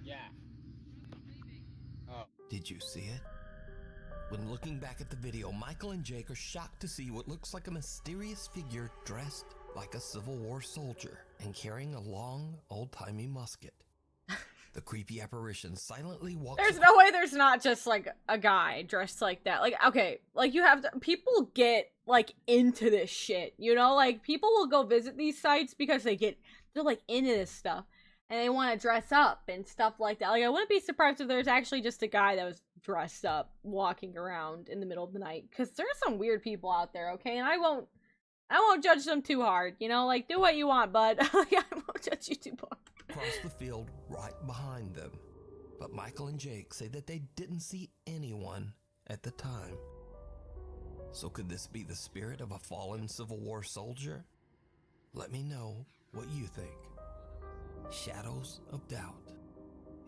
Yeah. Oh. Did you see it? When looking back at the video, Michael and Jake are shocked to see what looks like a mysterious figure dressed like a Civil War soldier and carrying a long, old-timey musket. The creepy apparition silently walks. There's no way there's not just like a guy dressed like that. Like, okay, like you have to, people get like into this shit, you know? Like, people will go visit these sites because they're like into this stuff and they want to dress up and stuff like that. Like, I wouldn't be surprised if there's actually just a guy that was dressed up walking around in the middle of the night, because there's some weird people out there, okay? And I won't judge them too hard, you know? Like, do what you want, bud. Like, I won't judge you too hard. Across the field right behind them. But Michael and Jake say that they didn't see anyone at the time. So could this be the spirit of a fallen Civil War soldier? Let me know what you think. Shadows of Doubt.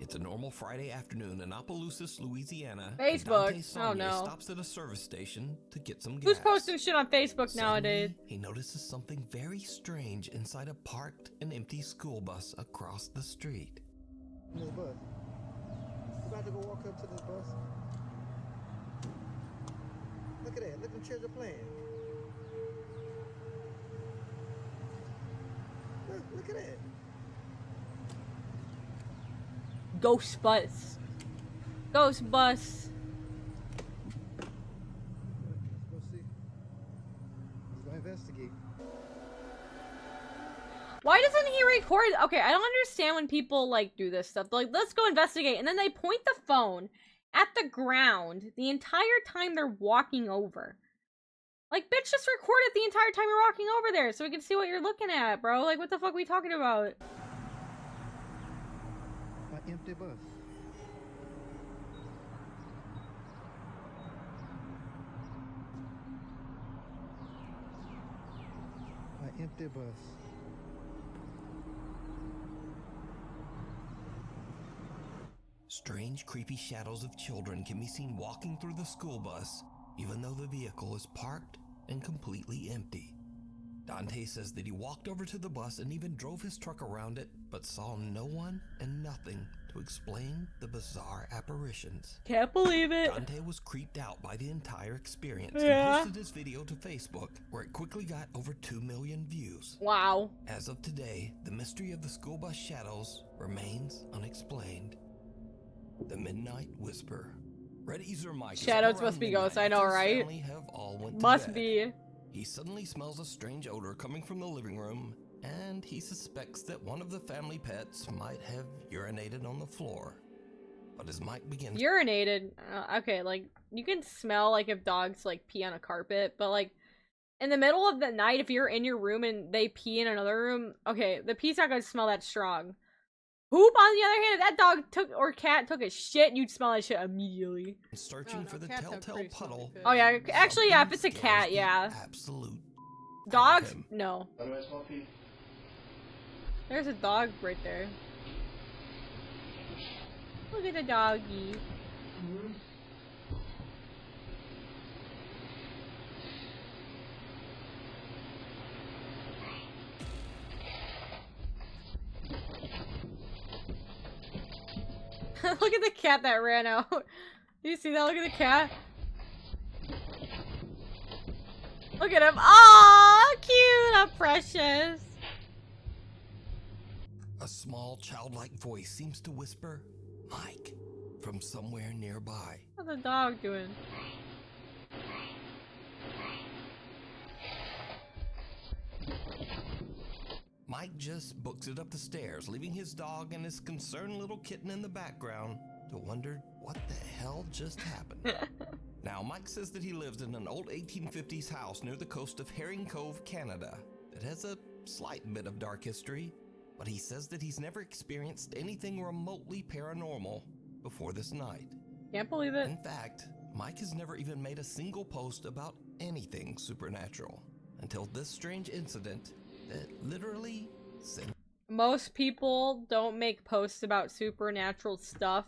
It's a normal Friday afternoon in Opelousas, Louisiana. Facebook. Oh no. Stops at a service station to get some gas. Who's posting shit on Facebook Suddenly, nowadays? He notices something very strange inside a parked and empty school bus across the street. This bus. We're about to go walk up to this bus. Look at that. Look at them children playing. Look at it. Ghost bus. Ghost bus. Let's go see. Let's go investigate. Why doesn't he record? Okay, I don't understand when people like do this stuff. They're like, let's go investigate, and then they point the phone at the ground the entire time they're walking over. Like, bitch, just record it the entire time you're walking over there so we can see what you're looking at, bro. Like, what the fuck are we talking about? An empty bus. An empty bus. Strange, creepy shadows of children can be seen walking through the school bus, even though the vehicle is parked and completely empty. Dante says that he walked over to the bus and even drove his truck around it, but saw no one and nothing to explain the bizarre apparitions. Can't believe it. Dante was creeped out by the entire experience Yeah. and posted his video to Facebook, where it quickly got over 2 million views. Wow. As of today, the mystery of the school bus shadows remains unexplained. The Midnight Whisper. Red Easer Mike. Shadows must be ghosts, I know, right? Must be. He suddenly smells a strange odor coming from the living room, and he suspects that one of the family pets might have urinated on the floor. But as Mike begins... Urinated? Okay, like, you can smell, like, if dogs, like, pee on a carpet, but, like, in the middle of the night, if you're in your room and they pee in another room, okay, the pee's not gonna smell that strong. Poop, on the other hand, if that dog took or cat took a shit, you'd smell that shit immediately. Searching for the telltale puddle. Oh yeah, actually yeah, if it's a cat, yeah. Absolute. Dogs? No. There's a dog right there. Look at the doggy. Look at the cat that ran out. Do you see that? Look at the cat. Look at him. Aw, cute. How precious. A small childlike voice seems to whisper, "Mike," from somewhere nearby. What's the dog doing? Mike just books it up the stairs, leaving his dog and his concerned little kitten in the background to wonder what the hell just happened. Now, Mike says that he lives in an old 1850s house near the coast of Herring Cove, Canada, that has a slight bit of dark history, but he says that he's never experienced anything remotely paranormal before this night. Can't believe it. In fact, Mike has never even made a single post about anything supernatural until this strange incident that literally sent. Most people don't make posts about supernatural stuff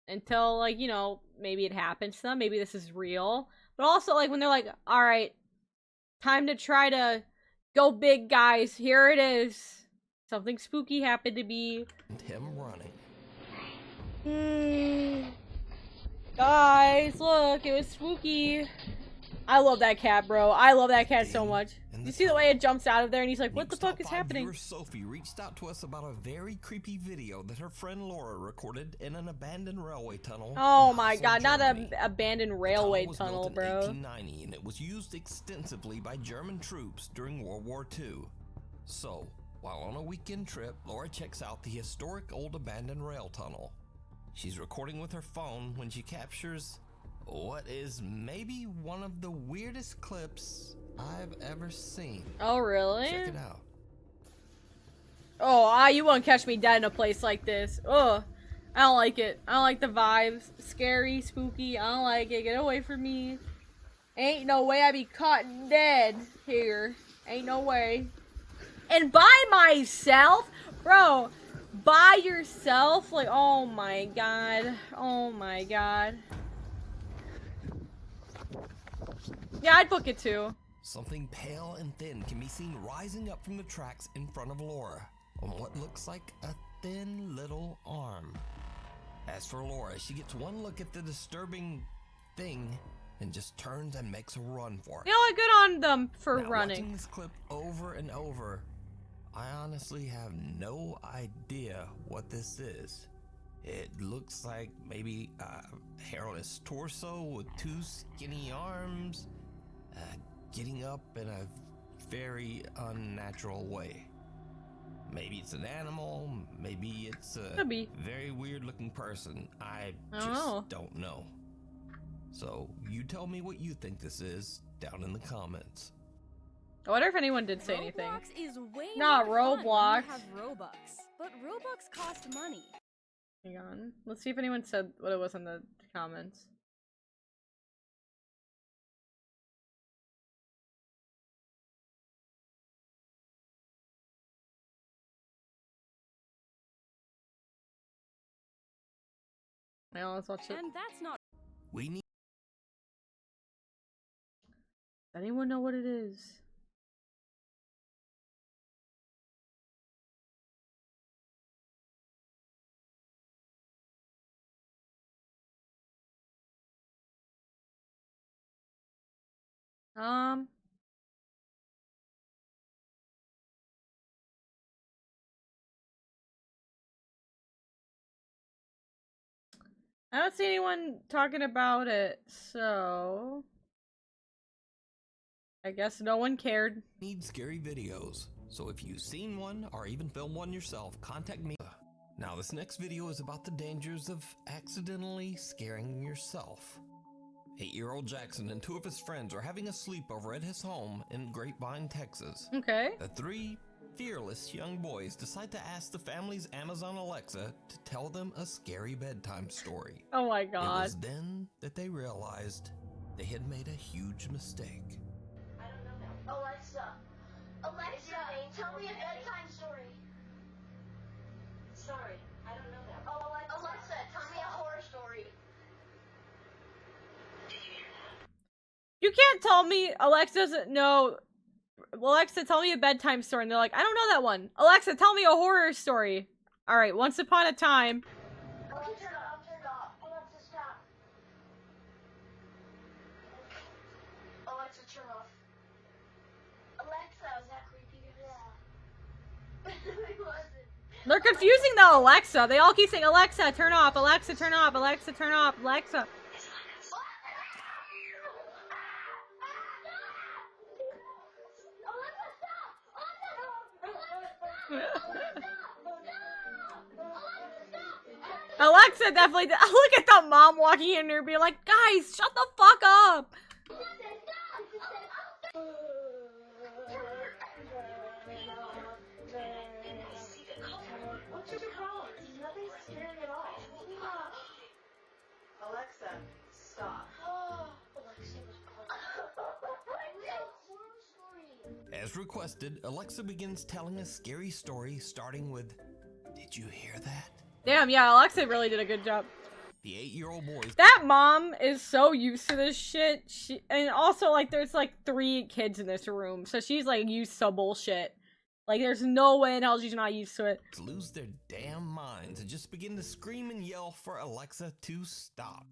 until, like, you know, maybe it happens to them, maybe this is real. But also, like, when they're like, alright, time to try to go big, guys, here it is. Something spooky happened to be. And him running. Guys, look, it was spooky. I love that cat, bro. I love that cat so much. You see the way it jumps out of there and he's like, what the fuck is happening? Sophie reached out to us about a very creepy video that her friend Laura recorded in an abandoned railway tunnel. Oh my god, not an abandoned railway tunnel, bro. 1890, and it was used extensively by German troops during World War II. So, while on a weekend trip, Laura checks out the historic old abandoned rail tunnel. She's recording with her phone when she captures what is maybe one of the weirdest clips I've ever seen. Oh, really? Check it out. Oh, you won't catch me dead in a place like this. Ugh. I don't like it. I don't like the vibes. Scary, spooky. I don't like it. Get away from me. Ain't no way I'd be caught dead here. Ain't no way. And by myself? Bro, by yourself? Like, oh my god. Oh my god. Yeah, I'd book it too. Something pale and thin can be seen rising up from the tracks in front of Laura on what looks like a thin little arm. As for Laura, she gets one look at the disturbing thing and just turns and makes a run for it. You know what? Good on them for now, running. Watching this clip over and over, I honestly have no idea what this is. It looks like maybe a hairless torso with two skinny arms, getting up in a very unnatural way. Maybe it's an animal, maybe it's a very weird looking person. I just don't know. So you tell me what you think this is down in the comments. I wonder if anyone did say anything. Roblox is way Not more fun when Roblox. you have Robux, but Robux cost money. Hang on. Let's see if anyone said what it was in the comments. Well, let's watch it. And that's not. We need. Anyone know what it is? I don't see anyone talking about it, so I guess no one cared. Need scary videos, so if you've seen one or even filmed one yourself, contact me. Now this next video is about the dangers of accidentally scaring yourself. 8-year-old Jackson and 2 of his friends are having a sleepover at his home in Grapevine, Texas. Okay. The 3 fearless young boys decide to ask the family's Amazon Alexa to tell them a scary bedtime story. Oh my god. It was then that they realized they had made a huge mistake. I don't know that. Alexa, tell me a bedtime story. Sorry, I don't know that. Oh, Alexa, tell me a horror story. You can't tell me Alexa doesn't know. Alexa, tell me a bedtime story. And they're like, I don't know that one. Alexa, tell me a horror story. Alright, once upon a time. Alexa, turn off. Alexa, stop. Alexa, turn off. Alexa, was that creepy? Yeah. It wasn't. They're confusing the Alexa. They all keep saying, Alexa, turn off. Alexa, turn off. Alexa, turn off. Alexa. Alexa definitely did. Look at the mom walking in there being like, guys, shut the fuck up. What's your problem? Nothing scary at all. Alexa, stop. Alexa was As requested, Alexa begins telling a scary story starting with, "Did you hear that?" Damn, yeah, Alexa really did a good job. The 8-year-old boys. That mom is so used to this shit. And also, like, there's like 3 kids in this room, so she's like used to bullshit. Like, there's no way in hell she's not used to it. Lose their damn minds and just begin to scream and yell for Alexa to stop.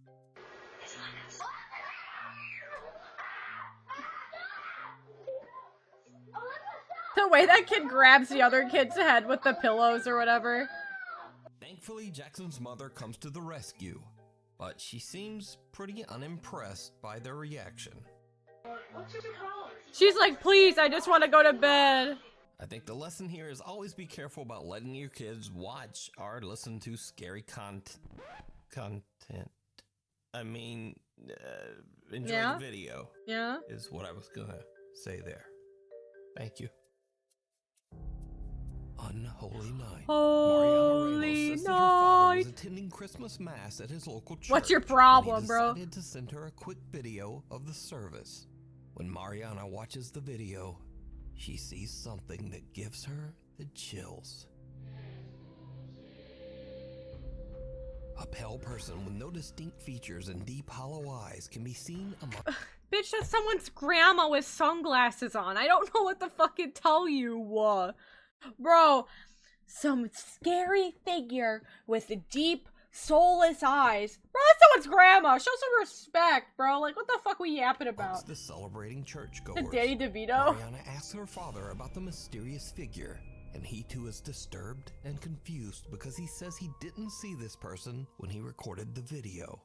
The way that kid grabs the other kid's head with the pillows or whatever. Thankfully, Jackson's mother comes to the rescue, but she seems pretty unimpressed by their reaction. What's your problem? She's like, please, I just want to go to bed. I think the lesson here is always be careful about letting your kids watch or listen to scary content. I mean, enjoy the video. Yeah. Is what I was gonna say there. Thank you. Unholy night. Holy Mariana Ramos says that her father was attending Christmas Mass at his local church. What's your problem, bro? He decided to send her a quick video of the service. When Mariana watches the video, she sees something that gives her the chills. A pale person with no distinct features and deep hollow eyes can be seen among... Bitch, that's someone's grandma with sunglasses on. I don't know what to fucking tell you. Bro, some scary figure with deep, soulless eyes. Bro, that's someone's grandma. Show some respect, bro. Like, what the fuck we yapping about? The celebrating churchgoers. Danny DeVito? Mariana asks her father about the mysterious figure, and he too is disturbed and confused because he says he didn't see this person when he recorded the video.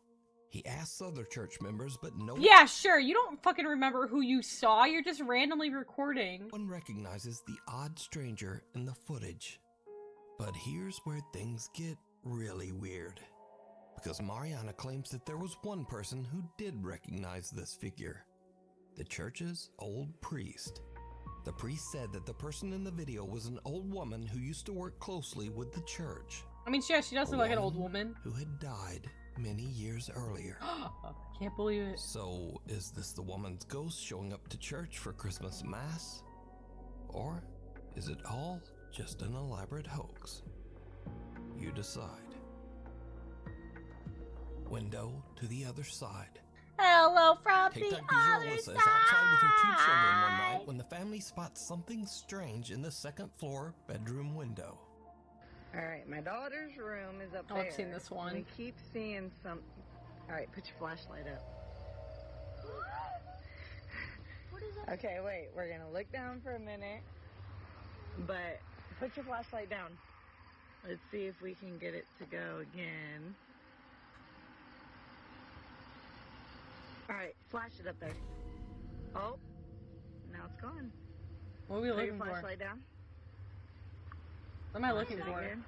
He asks other church members, but no Yeah, sure, you don't fucking remember who you saw, you're just randomly recording. one recognizes the odd stranger in the footage. But here's where things get really weird, because Mariana claims that there was one person who did recognize this figure, the church's old priest. The priest said that the person in the video was an old woman who used to work closely with the church. I mean, yeah, she does look like an old woman. Who had died many years earlier. Can't believe it. So, is this the woman's ghost showing up to church for Christmas Mass? Or is it all just an elaborate hoax? You decide. Window to the other side. Hello from TikTok the user other Alyssa is side. outside with her 2 children one night when the family spots something strange in the second floor bedroom window. Alright, my daughter's room is up Oh, there. I've seen this one. We keep seeing some... Alright, put your flashlight up. What is that? Okay, wait, we're gonna look down for a minute. But put your flashlight down. Let's see if we can get it to go again. Alright, flash it up there. Oh, now it's gone. What are we Put looking your for? flashlight down. What am I looking Flash for? it again.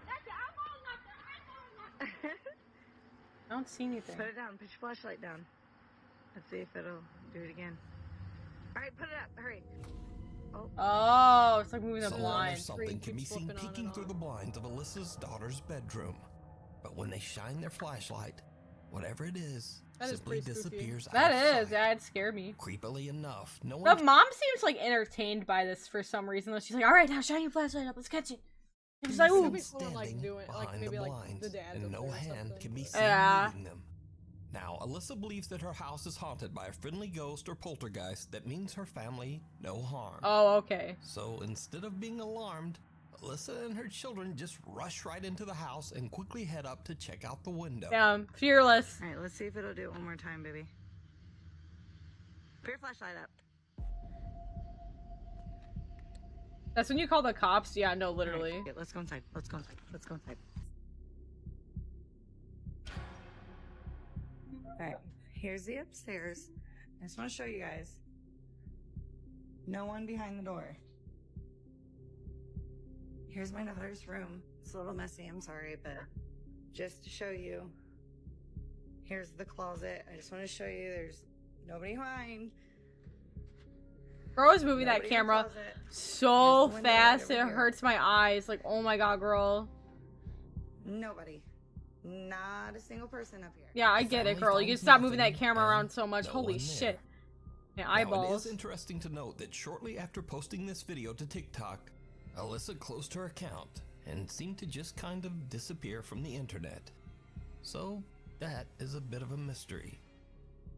I don't see anything. Put it down. Put your flashlight down. Let's see if it'll do it again. Alright, put it up. Hurry. Oh, it's like moving the Someone or blinds. something can be seen peeking through the blinds of Alyssa's daughter's bedroom. But when they shine their flashlight, whatever it is, That is simply pretty spooky. disappears out That of is, sight. yeah, it scared me. Creepily enough, no The one mom seems like entertained by this for some reason. She's like, all right, now shine your flashlight up, let's catch it. And she's like, ooh. standing like doing it, like behind maybe the like blinds, the dad's and up no there or hand something. can be seen Yeah. moving them. Now, Alyssa believes that her house is haunted by a friendly ghost or poltergeist that means her family no harm. Oh, okay. So instead of being alarmed, Alyssa and her children just rush right into the house and quickly head up to check out the window. Fearless. Alright, let's see if it'll do it one more time, baby. Put your flashlight up. That's when you call the cops? Yeah, no, literally. Okay, let's go inside. Let's go inside. Let's go inside. Alright, here's the upstairs. I just want to show you guys. No one behind the door. Here's my daughter's room. It's a little messy, I'm sorry, but just to show you. Here's the closet. I just want to show you there's nobody behind. Bro is moving that Nobody in the camera closet. so Here's the window fast, right it over here. hurts my eyes. Like, oh my god, girl. Nobody. Not a single person up here. Yeah, I get it, family girl. You can finds stop moving that nothing camera and around so much. no Holy one shit. there. My Now, it eyeballs. is interesting to note that shortly after posting this video to TikTok, Alyssa closed her account and seemed to just kind of disappear from the internet. So that is a bit of a mystery.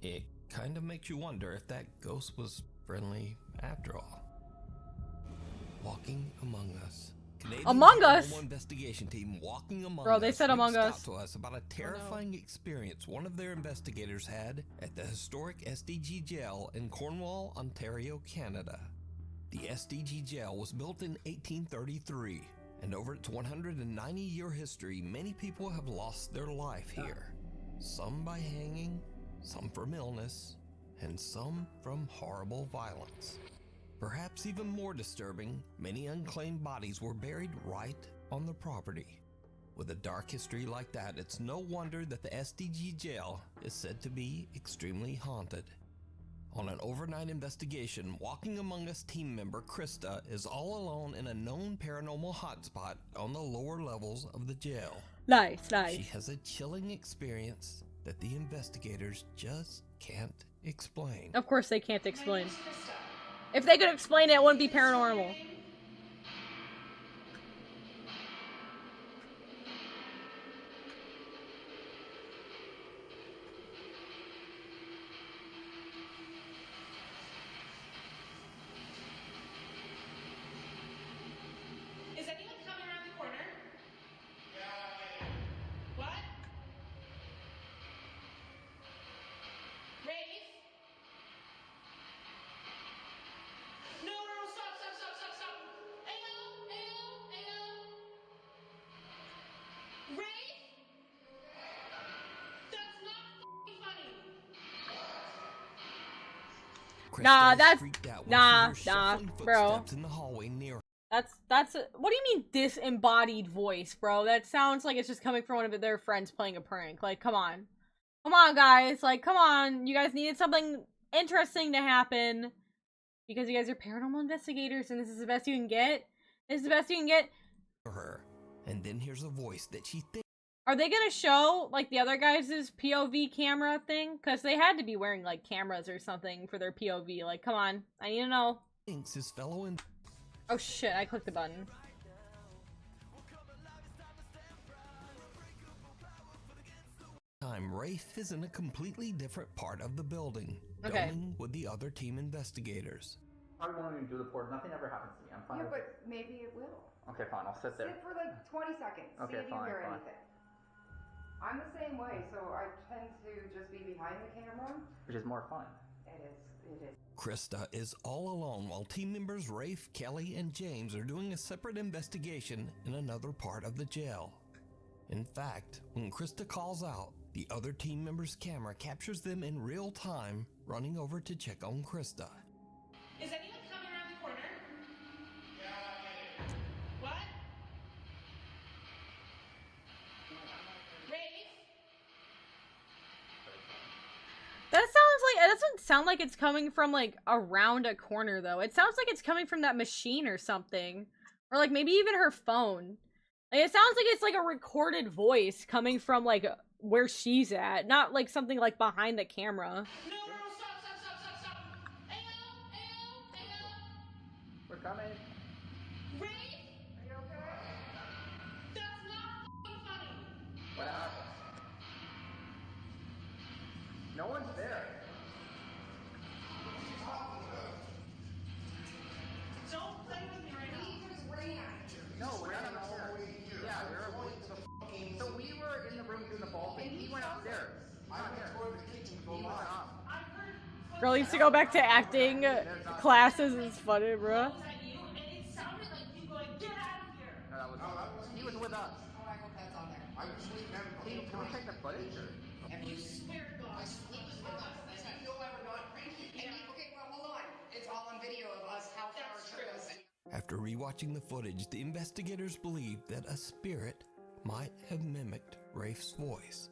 It kind of makes you wonder if that ghost was friendly after all. Walking Among Us. Canadian Among Us? Paranormal Investigation team Walking Among Bro, Us they said Among reached Us. out to us about a terrifying experience one of their investigators had at the historic SDG jail in Cornwall, Ontario, Canada. The SDG jail was built in 1833, and over its 190-year history, many people have lost their life here. Some by hanging, some from illness, and some from horrible violence. Perhaps even more disturbing, many unclaimed bodies were buried right on the property. With a dark history like that, it's no wonder that the SDG jail is said to be extremely haunted. On an overnight investigation, Walking Among Us team member Krista is all alone in a known paranormal hotspot on the lower levels of the jail. Nice. She has a chilling experience that the investigators just can't explain. Of course they can't explain. If they could explain it, it wouldn't be paranormal. Is anyone coming around the corner? What? Rafe? No, stop. Nah, Krista is that's freaked out when nah, she hears nah, shuffling bro. footsteps in the hallway near her. That's what do you mean disembodied voice, bro? That sounds like it's just coming from one of their friends playing a prank. Like, come on. Come on, guys. Like, come on. You guys needed something interesting to happen because you guys are paranormal investigators and this is the best you can get? This is the best you can get? Her. And then here's a voice that she thinks Are they gonna show, like, the other guys' POV camera thing? Because they had to be wearing, like, cameras or something for their POV. Like, come on. I need to know. his fellow in Oh, shit. I clicked the button. time, Rafe is in a completely different part of the building, Okay. going with the other team investigators. Probably won't even do the port. Nothing ever happens to me. I'm fine. Yeah, with but maybe it will. Okay, fine. I'll sit there. Sit for like 20 seconds. Okay, See if you fine, hear fine. anything. I'm the same way, so I tend to just be behind the camera. Which is more fun. It is. Krista is all alone while team members Rafe, Kelly, and James are doing a separate investigation in another part of the jail. In fact, when Krista calls out, the other team member's camera captures them in real time, running over to check on Krista. Is anyone coming around the corner? Yeah. What? Rafe? That sounds like, it doesn't sound like it's coming from, like, around a corner, though. It sounds like it's coming from that machine or something. Or, like, maybe even her phone. Like, it sounds like it's, like, a recorded voice coming from, like, where she's at. Not, like, something, like, behind the camera. No, stop. Ayo. We're coming. Rafe? Are you okay? That's not funny. What happened? No one's there. Don't play with me right now. We just ran. No, we're not upstairs. Yeah, we're so we were in the room doing the ball thing. He went upstairs. I went toward the kitchen to go live. I heard Girl needs to go back to acting classes. It's funny, bro. at you, and it sounded like you going, get out of here. No, he was with us. Oh, I hope that's on there. I was sleeping. Can we take the footage? Or? You swear to God. I sleep with us. You know why we're not cranky. Okay, well, hold on. It's all on video of us, how far it took us. After rewatching the footage, the investigators believe that a spirit might have mimicked Rafe's voice.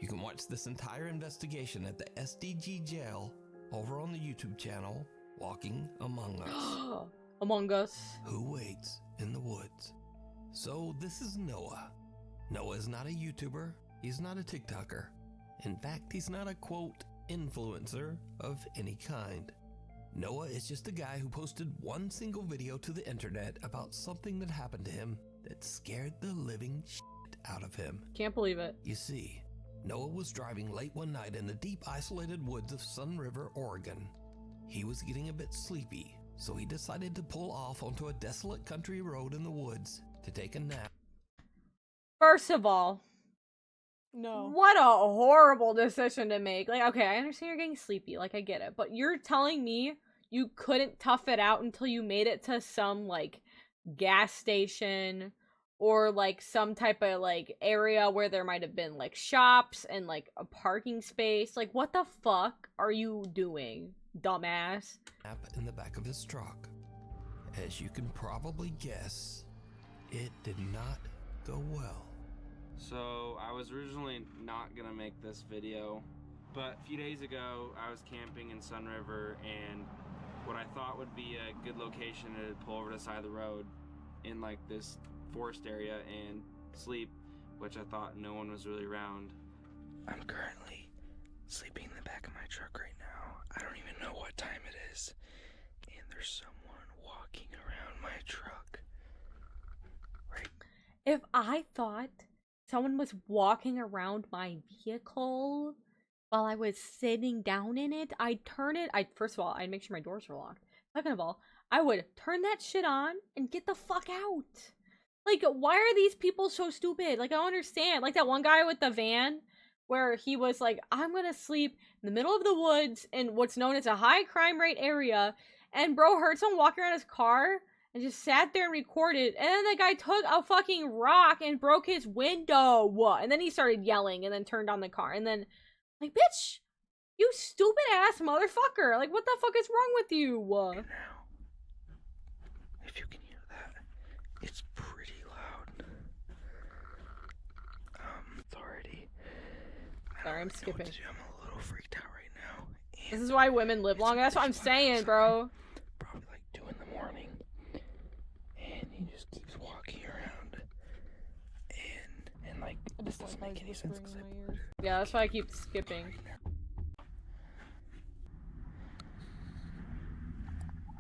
You can watch this entire investigation at the SDG jail over on the YouTube channel, Walking Among Us. Among Us. Who waits in the woods? So this is Noah. Noah is not a YouTuber. He's not a TikToker. In fact, he's not a, quote, influencer of any kind. Noah is just a guy who posted one single video to the internet about something that happened to him that scared the living shit out of him. Can't believe it. You see, Noah was driving late one night in the deep isolated woods of Sun River, Oregon. He was getting a bit sleepy, so he decided to pull off onto a desolate country road in the woods to take a nap. First of all, no. What a horrible decision to make. Like, okay, I understand you're getting sleepy. Like, I get it. But you're telling me you couldn't tough it out until you made it to some, like, gas station or, like, some type of, like, area where there might have been, like, shops and, like, a parking space. Like, what the fuck are you doing, dumbass? Nap in the back of his truck. As you can probably guess, it did not go well. So I was originally not gonna make this video, but a few days ago I was camping in Sun River, and what I thought would be a good location to pull over to the side of the road in like this forest area and sleep, which I thought no one was really around. I'm currently sleeping in the back of my truck right now. I don't even know what time it is, and there's someone walking around my truck. If I thought someone was walking around my vehicle while I was sitting down in it, I'd turn it. First of all, I'd make sure my doors were locked. Second of all, I would turn that shit on and get the fuck out. Like, why are these people so stupid? Like, I don't understand. Like that one guy with the van where he was like, I'm gonna sleep in the middle of the woods in what's known as a high crime rate area. And bro heard someone walking around his car and just sat there and recorded. And then the guy took a fucking rock and broke his window. And then he started yelling and then turned on the car. And then, like, bitch, You stupid ass motherfucker. Like, what the fuck is wrong with you? If you can hear that, it's pretty loud. Sorry, I'm skipping. I'm a little freaked out right now. This is why women live longer. That's what I'm saying, bro. Probably like 2 in the morning. And he just keeps walking around. And like, this doesn't make any sense. Yeah, that's why I keep skipping.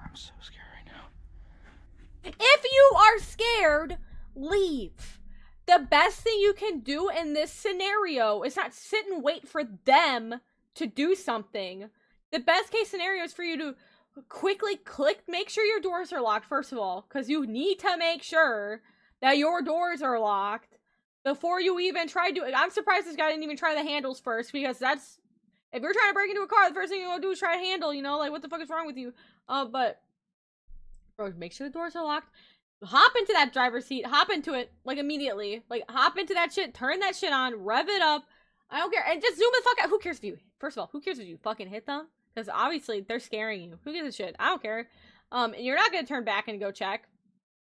I'm so scared right now. If you are scared, leave. The best thing you can do in this scenario is not sit and wait for them to do something. The best case scenario is for you to quickly make sure your doors are locked, first of all, because you need to make sure that your doors are locked before you even try to. I'm surprised this guy didn't even try the handles first, because that's, if you're trying to break into a car, the first thing you're gonna do is try to handle, you know, like, what the fuck is wrong with you? But bro, make sure the doors are locked. Hop into that driver's seat. Hop into it, like, immediately. Like, hop into that shit. Turn that shit on. Rev it up. I don't care. And just zoom the fuck out. Who cares if you... First of all, who cares if you fucking hit them? Because obviously, they're scaring you. Who gives a shit? I don't care. And you're not gonna turn back and go check.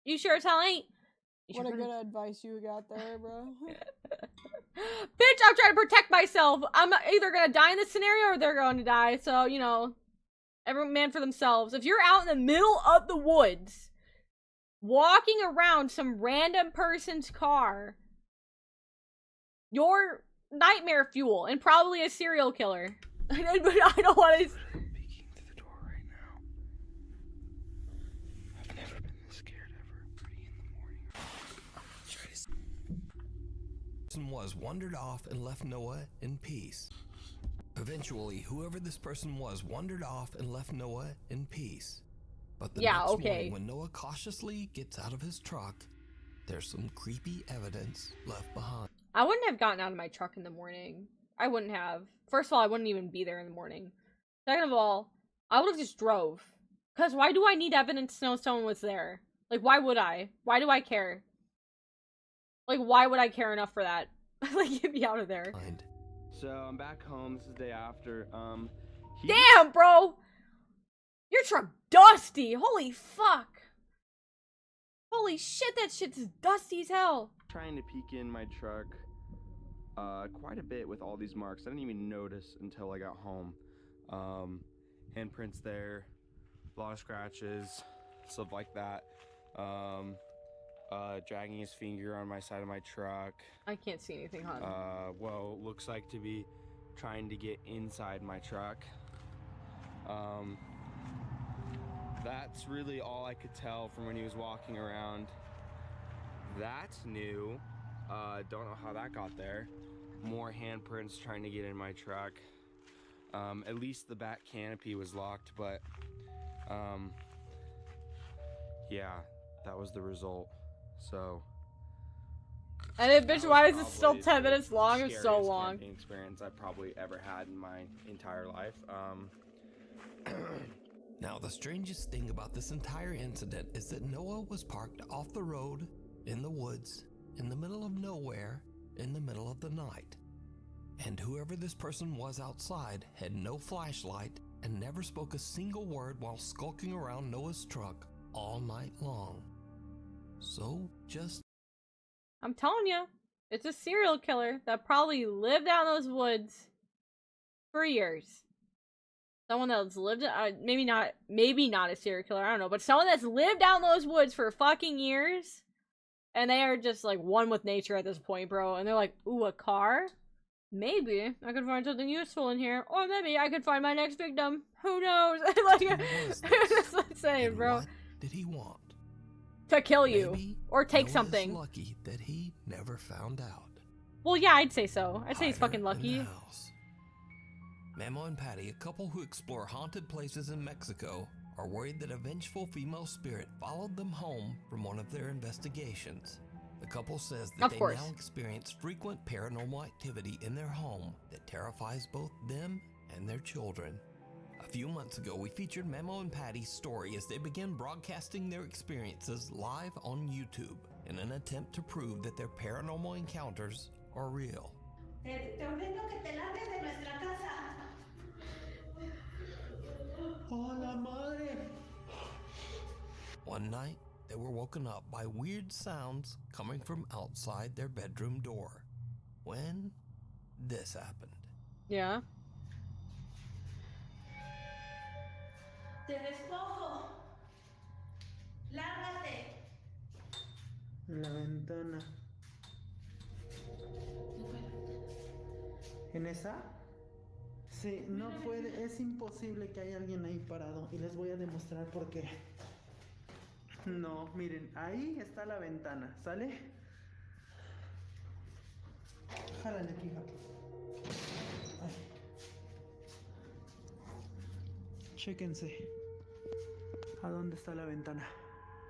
You sure as hell ain't. What a good advice you got there, bro. Bitch, I'm trying to protect myself. I'm either gonna die in this scenario or they're going to die. So, you know, every man for themselves. If you're out in the middle of the woods, walking around some random person's car, you're nightmare fuel and probably a serial killer. I don't want to. Peeking through the door right now. I've never been this scared ever. 3 in the morning. Person was wandered off and left Noah in peace. Eventually, whoever this person was wandered off and left Noah in peace. But the next morning, when Noah cautiously gets out of his truck, there's some creepy evidence left behind. I wouldn't have gotten out of my truck in the morning. I wouldn't have. First of all, I wouldn't even be there in the morning. Second of all, I would have just drove. Because why do I need evidence to know someone was there? Like, why would I? Why do I care? Like, why would I care enough for that? Like, get me out of there. So, I'm back home. This is the day after. Damn, bro! Your truck dusty! Holy fuck! Holy shit, that shit's dusty as hell! Trying to peek in my truck quite a bit with all these marks. I didn't even notice until I got home. Handprints there, a lot of scratches, stuff like that. Dragging his finger on my side of my truck. I can't see anything, hon. Well, looks like to be trying to get inside my truck. That's really all I could tell from when he was walking around. That's new. Don't know how that got there. More handprints trying to get in my truck. At least the back canopy was locked, but yeah, that was the result. So. And if bitch, why is it still 10 minutes long? It's so long. Camping experience I've probably ever had in my entire life. Now, the strangest thing about this entire incident is that Noah was parked off the road, in the woods, in the middle of nowhere, in the middle of the night. And whoever this person was outside had no flashlight and never spoke a single word while skulking around Noah's truck all night long. So, I'm telling you, it's a serial killer that probably lived out in those woods for years. Someone that's lived, maybe not a serial killer, I don't know, but someone that's lived out in those woods for fucking years, and they are just like one with nature at this point, bro. And they're like, ooh, a car? Maybe I could find something useful in here, or maybe I could find my next victim. Who knows? Like, that's what I'm saying, bro. What did he want? To kill you, Maybe or take Noah's something. Lucky that he never found out. Well, yeah, I'd say so. I'd say he's fucking lucky. Memo and Patty, a couple who explore haunted places in Mexico, are worried that a vengeful female spirit followed them home from one of their investigations. The couple says that they now experience frequent paranormal activity in their home that terrifies both them and their children. A few months ago, we featured Memo and Patty's story as they began broadcasting their experiences live on YouTube in an attempt to prove that their paranormal encounters are real. Hola madre. One night, they were woken up by weird sounds coming from outside their bedroom door. When this happened. Yeah. Te despojo. Lárgate. En la ventana. ¿En esa? Sí, no puede, es imposible que haya alguien ahí parado y les voy a demostrar por qué. No, miren, ahí está la ventana, ¿sale? Jálale aquí, Jaque. Ay. Chéquense. ¿A dónde está la ventana?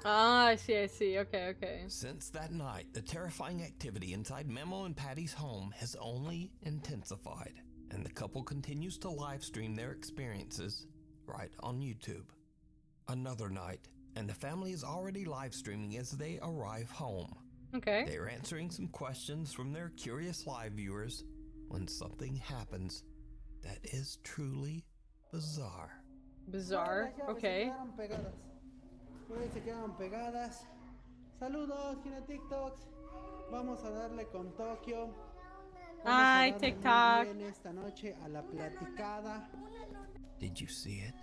Ah, I see. Okay. Since that night, the terrifying activity inside Memo and Patty's home has only intensified, and the couple continues to live stream their experiences right on YouTube. Another night, and the family is already live streaming as they arrive home. Okay. They are answering some questions from their curious live viewers when something happens that is truly bizarre. Bizarre? Okay. Se quedaron pegadas. Saludos, tiene TikToks. Vamos a darle con Tokio. Hi, TikTok. Esta noche a la platicada. Did you see it?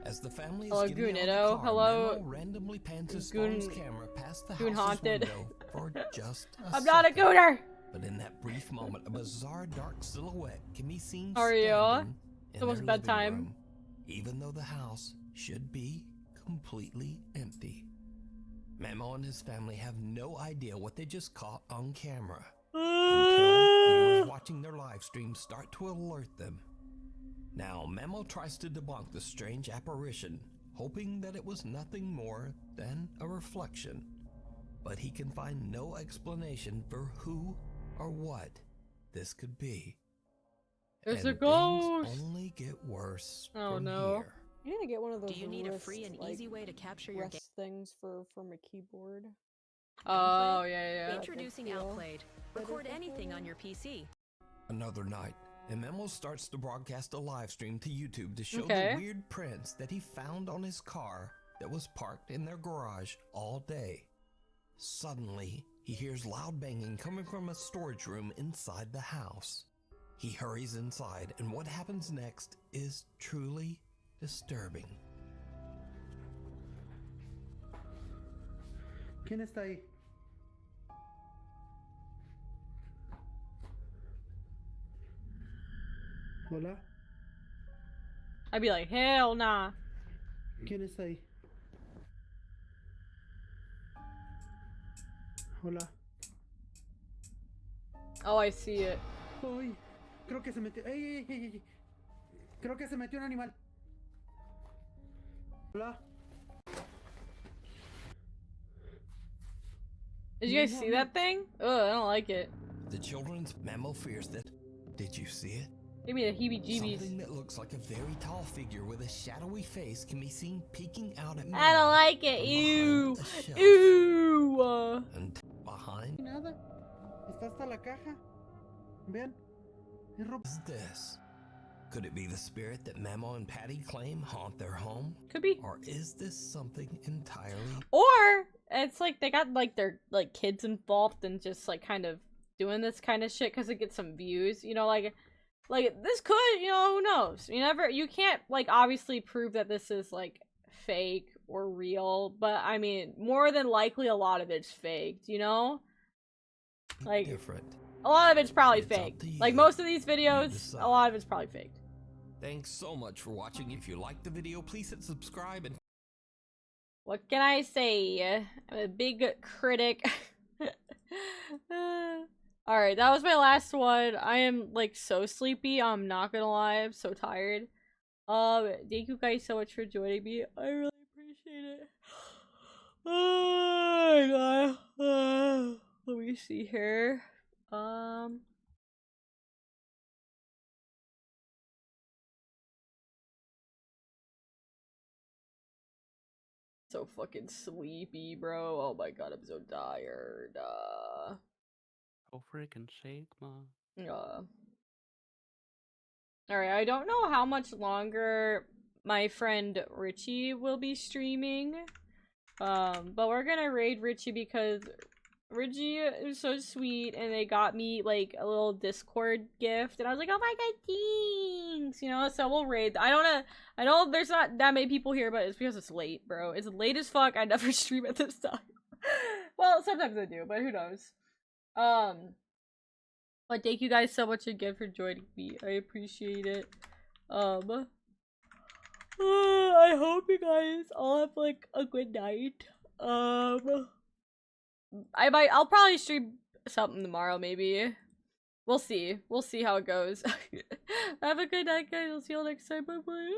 As the family is Hello, getting out Goonito. of the car, Hello, Memo randomly pans his Goon- phone's camera past the Goon house's haunted. window for just a I'm not a second. gooner. But in that brief moment, a bizarre dark silhouette can be seen How are you? standing It's in almost their living bedtime. room, even though the house should be completely empty. Memo and his family have no idea what they just caught on camera until viewers watching their live stream start to alert them. Now, Memo tries to debunk the strange apparition, hoping that it was nothing more than a reflection, but he can find no explanation for who or what this could be. There's and a ghost. Things only get worse Oh from no. here. You need to get one of those. Do you need a free and like, easy way to capture your game? rest things from a keyboard? Oh yeah. Introducing Outplayed. Record anything on your PC. Another night, and Memo starts to broadcast a live stream to YouTube to show Okay. the weird prints that he found on his car that was parked in their garage all day. Suddenly, he hears loud banging coming from a storage room inside the house. He hurries inside, and what happens next is truly disturbing. ¿Quién está ahí? Hola. I'd be like, hell nah. ¿Quién está ahí? Hola. Oh, I see it. Uy, creo que se metió. ¡Ey! Creo que se metió un animal. Hola. Did you guys see that thing? Ugh, I don't like it. The children's Memo fears that. Did you see it? Give me the heebie-jeebies. Something that looks like a very tall figure with a shadowy face can be seen peeking out at Memo. I don't like it. Ew. a shelf. Ew. And behind Nada. Está hasta la caja. Vean. Es ropa. is this. Could it be the spirit that Memo and Patty claim haunt their home? Could be. Or is this something entirely? Or it's like they got like their like kids involved and just like kind of doing this kind of shit because it gets some views. You know, like this could, you know, who knows? You can't like obviously prove that this is like fake or real, but I mean, more than likely a lot of it's faked, you know? Like Different. a lot of it's probably It's up faked. to you. Like most of these videos, decide. a lot of it's probably faked. Thanks so much for watching. If you liked the video, please hit subscribe and What can I say? I'm a big critic. Alright, that was my last one. I am like so sleepy, I'm not gonna lie, I'm so tired. Thank you guys so much for joining me. I really appreciate it. Oh my god. Let me see here. So fucking sleepy, bro. Oh my god, I'm so tired. Oh, freaking shake, mom. Alright, I don't know how much longer my friend Richie will be streaming. But we're gonna raid Richie because Richie is so sweet, and they got me like a little Discord gift, and I was like, oh my god, thanks, you know. So we'll raid. I know there's not that many people here, but it's because it's late, bro. It's late as fuck. I never stream at this time. Well, sometimes I do, but who knows. But thank you guys so much again for joining me. I appreciate it. I hope you guys all have like a good night. I'll probably stream something tomorrow, maybe. We'll see. We'll see how it goes. Have a good night, guys. I'll see you all next time. Bye bye.